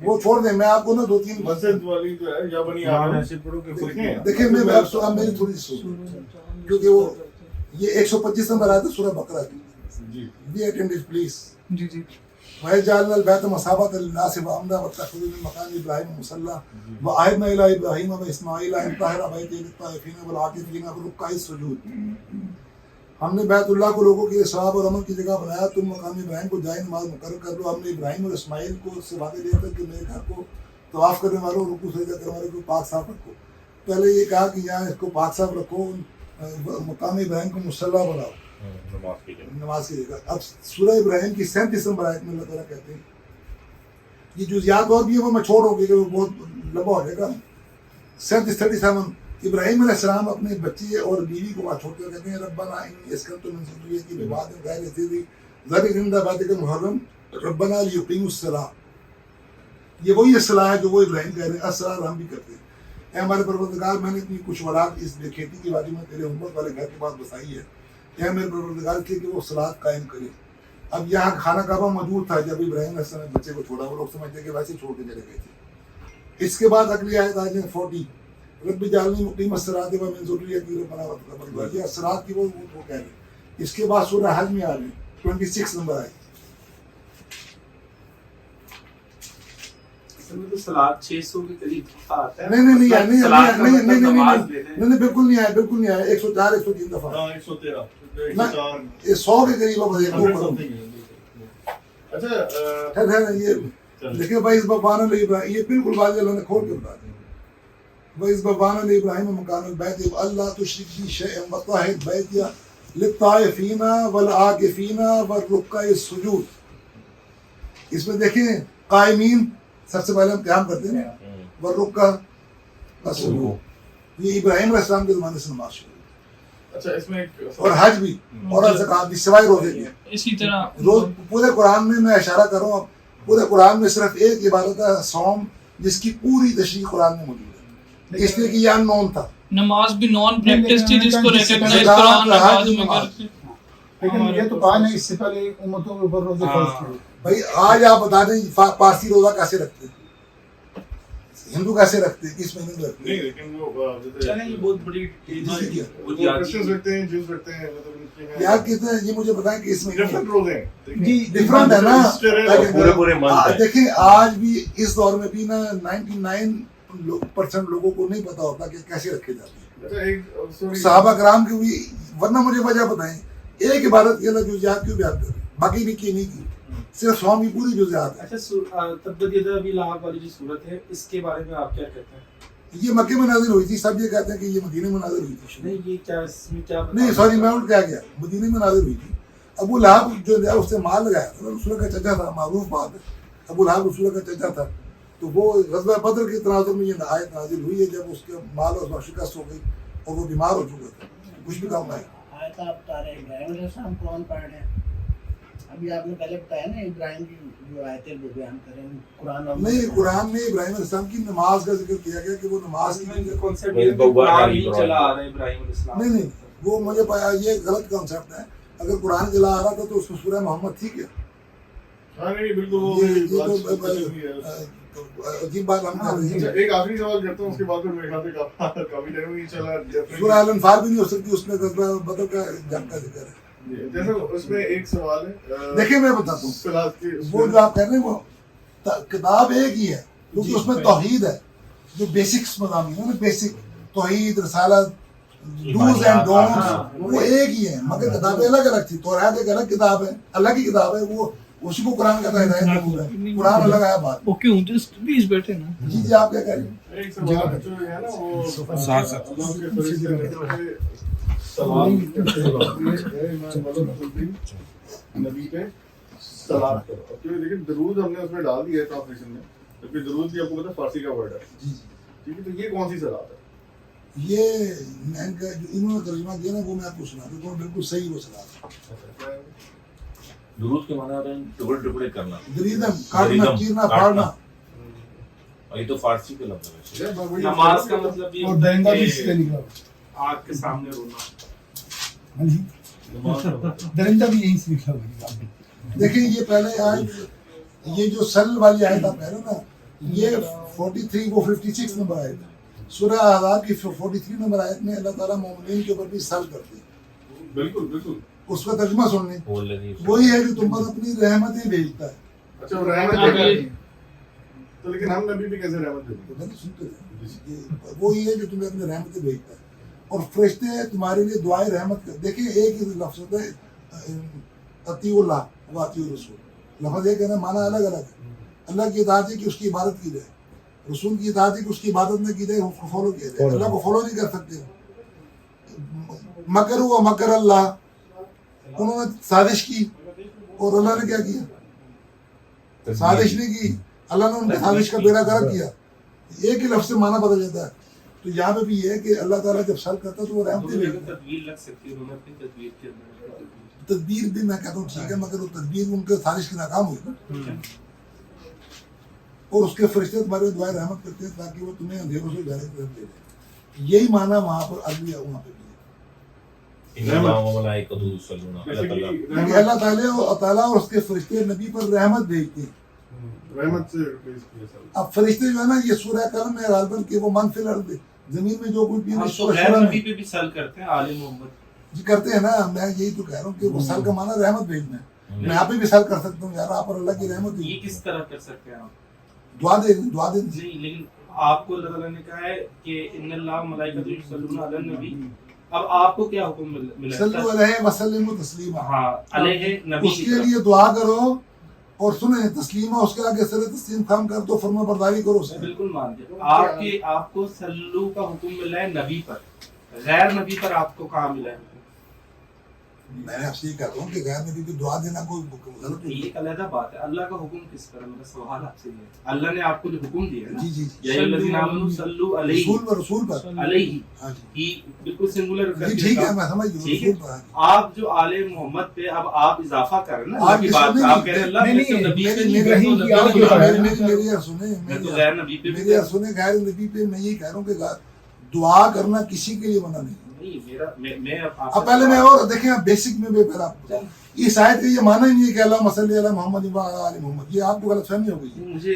وہ چھوڑ دیں, میں آپ کو نا 2-3 مسجد والی جو ہے یا بنی قرآن آدم ایسے پڑھو کہ خود دیکھیں دیکھیں میں اب میری تھوڑی سی سوچ, کیونکہ وہ یہ 125 نمبر آیا تھا سورہ بقرہ کی, جی بی اٹینڈنٹ پلیز. جی جی وَجَعَلْنَا الْبَيْتَ مَثَابَةً لِلنَّاسِ وَأَمْنًا وَاتَّخَذُوا مِن مَّقَامِ إِبْرَاهِيمَ مُصَلًّى وَعَهِدْنَا إِلَىٰ إِبْرَاهِيمَ وَإِسْمَاعِيلَ أَن طَهِّرَ بَيْتِي لِلطَّائِفِينَ وَالْعَاكِفِينَ وَالرُّكَّعِ السُّجُودِ. ہم نے بیت اللہ کو لوگوں کے ثواب اور امن کی جگہ بنایا, تم مقام ابراہیم کو جائے نماز مقرر کر لو. ہم نے ابراہیم اور اسماعیل کو اس سے وعدے دیا تھا کہ میرے گھر کو طواف کرنے والوں, رکوع سجدہ کرنے والوں کو پاک صاف رکھو. پہلے یہ کہا کہ یہاں اس کو پاک صاف رکھو, مقام ابراہیم کو مصلی بناؤ نماز کی جگہ. اب سورہ ابراہیم کی 37 نمبر آیت میں اللہ تعالیٰ کہتے ہیں, یہ جزیات اور بھی ہیں وہ میں چھوڑ رہا ہوں کہ وہ بہت لمبا ہو جائے گا. 37 ابراہیم علیہ السلام اپنے بچی اور بیوی کو وہاں چھوڑ کر کہتے ہیں ربنا انی اسکنت من ذریتی بواد غیر ذی زرع عند بیتک المحرم ربنا لیقیموا الصلاۃ. یہ وہی اصلاح ہے جو وہ ابراہیم کہہ رہے ہیں, اصلاح ہم بھی کرتے ہیں. اے ہمارے پروردگار, میں نے اپنی کچھ اولاد اس کھیتی کی وادی میں تیرے امت والے گھر کے پاس بسائی ہے. اے میرے پروردگار کے کہ وہ صلاۃ قائم کرے. اب یہاں خانہ کعبہ موجود تھا جب ابراہیم علیہ السلام نے بچے کو چھوڑا, وہ لوگ سمجھتے کہ ویسے چھوڑ کے چلے گئے تھے. اس کے بعد اگلی آیت آج 40 رب جعلنی مقیم الصلاۃ ومن ذریتی ربنا وتقبل دعاء. یہ صلاۃ کی وہ کہہ رہے ہیں. اس کے بعد سورہ حج میں آ رہے ہیں 26 نمبر آئے. اصل میں تو سلاد 600 کے قریب آتا ہے. نہیں بالکل نہیں آیا, 104 103 دفعہ. ہاں 113 یہ 100 کے قریب اچھا یہ دیکھیں بھائی اس بابانا علیہ ابراہیم, یہ بالکل واضح اللہ نے کھول کے بتا دیا. وَإِذْ بَوَّأْنَا لِإِبْرَاهِيمَ مَكَانَ الْبَيْتِ أَلَّا تُشْرِكْ بِي شَيْئًا وَطَهِّرْ بَيْتِيَ لِلطَّائِفِينَ وَالْعَاكِفِينَ وَالرُّكَّعِ السُّجُودِ. اس میں دیکھیں قائمین سب سے پہلے ہم قیام کرتے ہیں, والرُّكَّعِ السُّجُودِ. یہ ابراہیم علیہ السلام کے زمانے سے نماز شروع ہوئی. اچھا اس میں اور حج بھی اور زکات بھی سوائے روزے بھی. اسی طرح روز پورے قرآن میں اشارہ کروں, اب پورے قرآن میں صرف ایک عبادت ہے صوم, جس کی پوری تشریح قرآن میں موجود ہے, اس لیے کہ یہ ان نون تھا. نماز بھی نان پریکٹس تھی جس کو ریکگنائز قرآن نماز میں کرتے. لیکن یہ تو کہا نہیں اس سے پہلے امتوں کے اوپر روزے فرض کیے. بھائی آج آپ بتا دیں پارسی روزہ کیسے رکھتے ہیں, ہندو کیسے رکھتے ہیں, کس مہینے میں رکھتے نہیں ہیں. لیکن وہ چلیں یہ بہت بڑی کرسچنز رکھتے ہیں, جنس رکھتے ہیں, مطلب یار کتنے یہ مجھے بتائیں کہ اس مہینے ڈفرنٹ روزے ہیں. جی ڈفرنٹ ہے نا. پورے منتھ ہے. دیکھیں آج بھی اس دور میں بھی نا 99% لوگوں کو نہیں پتا ہوتا کہ کیسے رکھے جاتے ہیں. صحابہ کرام کی ہوئی, ورنہ مجھے وجہ بتائیں ایک عبادت کی اللہ جزیات کیوں بیان کر رہے ہیں, باقی نہیں کی نہیں کی, صرف سوم کی پوری جزیات ہے. اچھا تبت یدا ابی لہب والی جو صورت ہے اس کے بارے میں آپ کیا کہتے ہیں؟ یہ مکے میں نازل ہوئی تھی, سب یہ کہتے ہیں کہ یہ مدینے میں نازل ہوئی تھی. نہیں یہ کیا اس میں کیا نہیں سوری میں الٹ کیا گیا, مدینے میں نازل ہوئی تھی. ابو لہب جو ہے اس سے مال لگایا تھا, رسول کا چچا تھا, معروف بات ہے. ابو لہب رسول کا چچا تھا, تو وہ غزوہ بدر کے تناظر میں یہ آیت نازل ہوئی ہے جب اس کے مال اور شکست ہو گئی اور وہ بیمار ہو چکا تھا, کچھ بھی کام نہیں. آیت آپ بتا رہے ہیں ابراہیم علیہ السلام قرآن پڑھ رہے ہیں. ابھی آپ نے پہلے بتایا نا ابراہیم کی جو آیتیں وہ بیان کریں قرآن. نہیں قرآن میں ابراہیم علیہ السلام کی نماز کا ذکر کیا گیا کہ وہ نماز کی کانسیپٹ نہیں چلا آ رہا ہے ابراہیم علیہ السلام. نہیں وہ مجھے پایا یہ غلط کانسیپٹ ہے. اگر قرآن چلا آ رہا تھا تو اس میں سورہ محمد تھی کیا؟ ہاں نہیں بالکل عجیب بات ہم کر رہے ہیں. ایک آخری سوال کرتا ہوں, اس کے بعد پھر میرے خیال سے کافی ٹائم نہیں چلا. سورہ الانفال بھی نہیں ہو سکتی, اس میں غزوہ بدر کا جنگ کا ذکر ہے. جیسے اس میں ایک سوال ہے, دیکھیں میں بتاتا ہوں, وہ جو آپ کہہ رہے ہیں وہ کتاب ایک ہی ہے کیونکہ اس میں توحید ہے, جو بیسکس مضامین ہے نا, بیسک توحید رسالت ڈوز اینڈ ڈونٹس وہ ایک ہی ہے, مگر کتابیں الگ الگ تھی. توریت ایک الگ کتاب ہے, اللہ کی کتاب ہے, وہ اسی کو قرآن کہتا ہے, ہدایت مقبول ہے. قرآن الگ آیا بات. وہ کیوں جسٹ پلیز بیٹھے نا. جی آپ کیا کہہ رہے ہیں؟ ایک سوال جو ہے نا وہ نبی پہ سلام کرو. دیکھیں درود ہم نے اس میں ڈال دیا ہے ٹرانسلیشن میں, جبکہ درود بھی آپ کو پتا فارسی کا ورڈ ہے. ٹھیک ہے, تو یہ کون سی صلاۃ ہے؟ یہ جو انہوں نے ترجمہ کیا نا وہ میں آپ کو سنا دیتا ہوں, بالکل صحیح وہ صلاۃ ہے. درود کے معنی ہوتے ہیں ٹکڑے ٹکڑے کرنا, دریدم کاٹنا چیرنا پھاڑنا, اور یہ تو فارسی کے لفظ ہے. نماز کا مطلب یہ اور درندہ بھی اس سے نکلا, آگ کے سامنے رونا. درندہ بھی یہیں سے نکلا. دیکھیں یہ پہلے آیت, یہ جو سل والی آیت آپ کہہ رہے ہیں نا, یہ 43 وہ 56 نمبر آیت ہے. سورہ احزاب کی 43 نمبر آیت میں اللہ تعالیٰ مومنین کے اوپر بھی سال کرتے ہیں. بالکل بالکل. اس کا ترجمہ سن لیں. وہ الذی وہی ہے جو تم پر اپنی رحمتیں بھیجتا ہے. اچھا وہ رحمت دیتا ہے. تو لیکن ہم نبی بھی کیسے رحمت دیتے ہیں؟ سنتے ہیں. وہی ہے جو تمہیں اپنی رحمتیں بھیجتا ہے. اور فرشتے تمہارے لیے دعائیں رحمت کر. دیکھیں ایک ہی لفظ ہوتا ہے اطیع اللہ و اطیع الرسول. لفظ ایک ہے نا، معنی الگ الگ ہے. اللہ کی اطاعت ہے کہ اس کی عبادت کی جائے، رسول کی اطاعت ہے کہ اس کی عبادت نہ کی جائے، اس کو فالو کیا جائے. اللہ کو فالو نہیں کر سکتے. مکر و مکر اللہ، انہوں نے سازش کی اور اللہ نے کیا کیا؟ سازش نہیں کی، اللہ نے ان کی سازش کا بیڑا گرک کیا. ایک ہی لفظ سے معنی بدل جاتا ہے. تو یہاں پہ بھی یہ ہے کہ اللہ تعالیٰ جب سر کرتا ہے تو وہ رحمتیں بھیجتا ہے. تدبیر لگ سکتی ہے انہوں نے اپنی تدبیر کے اندر. تدبیر بھی میں کہتا ہوں ٹھیک ہے، مگر وہ تدبیر ان کے سازش کی ناکام ہوئی نا. اور اس کے فرشتے تمہارے دعائیں رحمت کرتے ہیں تاکہ وہ تمہیں اندھیروں سے اجالے کی طرف لے جائے. یہی معنی وہاں پر عربی وہاں پہ بھی ان اللہ و ملائکتہ یصلون علی بیسیکلی ہے کہ اللہ تعالیٰ اور اس کے فرشتے نبی پر رحمت بھیجتے ہیں. رحمت سے ریپلیس کیا سر. اب فرشتے جو ہے نا، یہ سورہ قلم میں غالباً کہ وہ من فی الارض، زمین میں جو کوئی بھی ہم تو غیر نبی پہ بھی سل کرتے ہیں، آل محمد جی کرتے ہیں نا. میں یہی تو کہہ رہا ہوں کہ وہ سال کا معنی رحمت بھیجنا ہے. میں آپ بھی سال کر سکتا ہوں یار، آپ پر اللہ کی رحمت یہ کس طرح کر سکتے ہیں آپ؟ دعا دے دیجیے. نہیں، لیکن آپ کو اللہ تعالیٰ نے کہا ہے کہ ان اللہ و ملائکتہ یصلون علی النبی. اب آپ کو کیا حکم ملا؟ صلو علیہ وسلم تسلیما. ہاں، علیہ نبی اس کے لیے دعا کرو اور سنیں تسلیمہ، اس کے آگے سر تسلیم خام کر دو، فرما برداری کرو اس میں کی. بالکل مانتے ہیں. آپ کو سلو کا حکم ملا ہے نبی پر، غیر نبی پر آپ کو کہاں ملا ہے حکم؟ میں نے آپ سے یہ کہتا ہوں کہ غیر نبی کی دعا دینا کوئی غلط یہ ایک علیحدہ بات ہے. اللہ کا حکم کس پر ہے؟ میرا سوال آپ سے یہ ہے. اللہ نے آپ کو جو حکم دیا ہے نا، جی جی یا ایھا الذین آمنوا صلوا علیہ رسول پر علیہ، ہاں جی یہ بالکل سنگولر کر جی کے ٹھیک ہے، کہا. میں سمجھ گیا ٹھیک ہے. رسول پر. ہاں جی. آپ جو آل محمد پہ اب آپ اضافہ کر رہے ہیں نا آپ اللہ کی جس بات کو پہ، نہیں- آپ کہہ رہے ہیں اللہ نہیں، میں سے نبی پہ نہیں، میری میں تو کی نبی آپ پہ جو نہیں، ہے میری یار سنیں، میں تو غیر نبی پہ بھی میری یار سنیں، غیر نبی پہ میں یہ کہہ رہا ہوں کہ دعا کرنا کسی کے لیے منع نہیں. نہیں. میں اب پہلے میں اور دیکھیں آپ بیسک میں بھی پہلے آپ اس آیت کا یہ معنی ہی نہیں ہے کہ اللہم صلی علی محمد و علی آل محمد. یہ آپ کو غلط فہمی ہو گئی. مجھے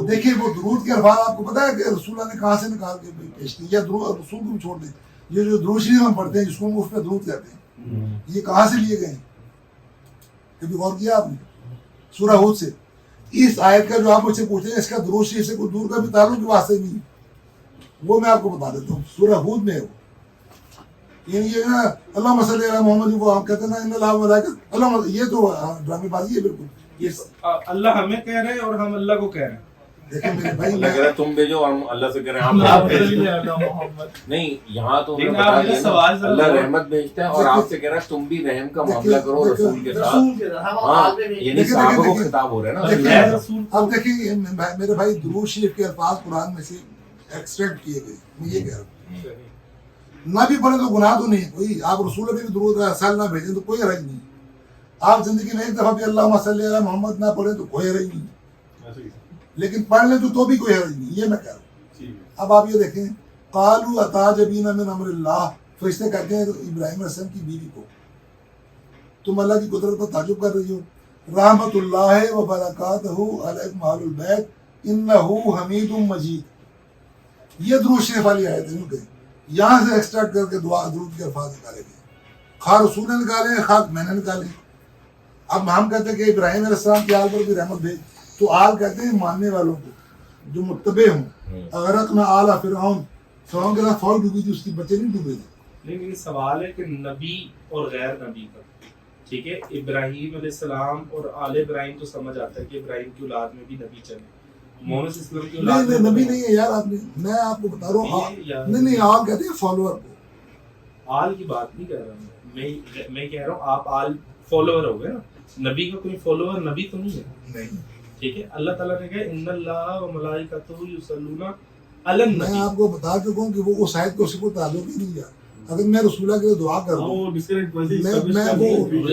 دیکھیے وہ درود کے الفاظ آپ کو پتا ہے کہ رسول اللہ نے کہاں سے نکال کے پیش کی، یا رسول کو بھی چھوڑ دیں. یہ جو درود شریف ہم پڑھتے ہیں جس کو ہم اس پہ درود کہتے ہیں، یہ کہاں سے لیے گئے ہیں؟ کبھی غور کیا آپ نے؟ سورہ ہود سے. اس آیت کا جو آپ مجھ سے پوچھتے ہیں اس کا درود شریف سے کوئی دور کا بھی تعلق کے واسطے نہیں ہے. وہ میں آپ کو بتا دیتا ہوں، سورہ ہود میں ہے وہ. یعنی یہ نا اللہم صلی علی محمد، وہ آپ کہتے ہیں نا ان اللہ و ملائکتہ، اللہ، یہ تو ڈرامے بازی ہے بالکل. یہ اللہ ہمیں کہہ رہے ہیں اور ہم اللہ کو کہہ رہے ہیں. دیکھیں میرے بھائی، اللہ کہہ رہا ہے تم بھیجو اور ہم اللہ سے کہہ رہے ہیں آپ نہیں. یہاں تو ہمیں بتا دیا نا، اللہ رحمت بھیجتا ہے اور آپ سے کہہ رہا ہے تم بھی رحم کا معاملہ کرو رسول کے ساتھ. ہاں یعنی صحابہ کو خطاب ہو رہا ہے نا. اب دیکھیں میرے بھائی، درود شریف کے الفاظ قرآن میں سے ایکسٹریکٹ کیے گئے. میں یہ کہہ رہا ہوں نہ بھی پڑھے تو گناہ تو نہیں کوئی. آپ رسول بھی درود سال نہ بھیجیں تو کوئی حرج نہیں. آپ زندگی میں ایک دفعہ بھی اللہم صلی علی محمد نہ پڑھیں تو کوئی حرج نہیں، لیکن پڑھ لیں تو بھی کوئی حرج نہیں. یہ میں کہہ رہا ہوں. اب آپ یہ دیکھیں، قالوا اتعجبین من امر اللہ، فرشتے کہتے ہیں ابراہیم علیہ السلام کی بیوی کو، تم اللہ کی قدرت پر تعجب کر رہی ہو. رحمت اللہ و برکاتہ علیکم اہل البیت انہ حمید مجید. یہ درود شریف والی آیت ہے. یہاں سے ایکسٹریکٹ کر کے دعا درود کے الفاظ نکالے گئے. خواہ رسول نے نکالے، خواہ میں نے نکالے. اب ہم کہتے ہیں کہ ابراہیم علیہ السلام کی آل پر بھی رحمت بھیج، تو آل کہتے ہیں ماننے والوں کو جو متبع ہوں. اغرقنا آل فرعون، فرعون کے ساتھ فوج ڈوبی تھی، اس کے بچے نہیں ڈوبے تھے. لیکن یہ سوال ہے کہ نبی اور غیر نبی کا، ٹھیک ہے، ابراہیم علیہ السلام اور آل ابراہیم تو سمجھ آتا ہے کہ ابراہیم کی اولاد میں بھی نبی چلے. محمد صلی اللہ علیہ وسلم کی اولاد نہیں نبی نہیں ہے یار. آپ نے، میں آپ کو بتا رہا ہوں، نہیں آل کہتے ہیں فالوور کو. آل کی بات نہیں کر رہا ہوں میں کہہ رہا ہوں آپ آل فالوور ہو گئے نا. نبی کا کوئی فالوور نبی تو نہیں ہے. نہیں، ٹھیک ہے. اللہ تعالیٰ نے کہا ان اللہ و ملائکتہ یصلون علی النبی. میں آپ کو بتا چکا ہوں کہ وہ اس آیت کو اس کو تعلق ہی نہیں. اگر میں رسولہ کے لیے دعا کر رہا ہوں، ان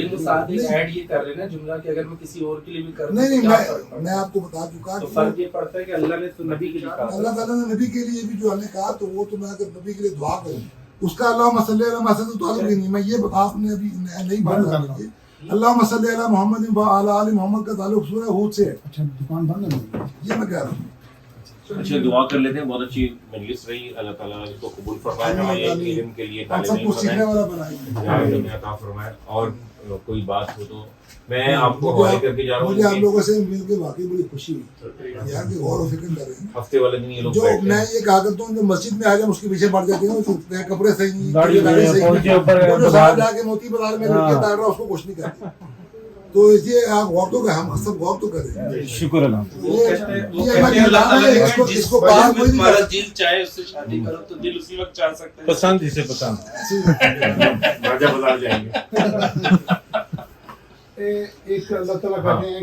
کے ساتھ ایک ایڈ یہ کر رہے ہیں نا جملہ کہ اگر میں کسی اور کے لیے بھی کر رہا ہوں نہیں تو کیا فرق پڑتا ہے؟ میں آپ کو بتا چکا تو کہ فرق یہ پڑتا ہے کہ اللہ نے تو نبی کے لیے کہا. اللہ تعالیٰ نے نبی کے لیے بھی جو ہم نے کہا، تو وہ تو میں اگر نبی کے لیے دعا کروں اس کا اللہم صلی علی محمد تو تعلق ہی نہیں. میں یہ آپ نے ابھی نہیں بات کی، اللہم صلی علی محمد و علی آل محمد کا تعلق سورہ ہود سے ہے. اچھا دکان بند ہے. یہ میں کہہ رہا ہوں. اچھا دعا کر لیتے ہیں. بہت اچھی مجلس رہی, اللہ تعالیٰ اس کو قبول فرمائے, علم کے لیے ہم سب کچھ سیکھنے والا بنائیں گے. عطا فرمائے. اور کوئی بات ہو تو میں آپ کو حوالے کر کے جا رہا مجھے آپ ہوں. لوگوں سے مل کے واقعی بڑی خوشی ہوئی یار کہ غور و فکر کر رہے ہیں. ہفتے والے دن یہ لوگ جو بیٹھے میں ہیں. یہ کہا کرتا ہوں جو مسجد میں آ جائے اس کے پیچھے پڑ جاتے ہیں, وہ کپڑے صحیح نہیں, داڑھی داڑھی صحیح پہنچے نہیں, اوپر وہ جو صاحب جا کے موتی بازار میں لڑکیاں تاڑ رہا اس کو کچھ نہیں کرتے. تو اس لیے آپ غور تو کریں, ہم سب غور تو کریں. شکر الحمد. یہ اللہ تعالیٰ ہے, جس کو باہر کوئی نہیں تمہارا کرتا. دل چاہے اس سے شادی کرو تو دل اسی وقت چاہ سکتے ہیں. پسند اسے پسند. راجہ بازار جائیں گے. ایک اللہ تعالیٰ کہتے ہیں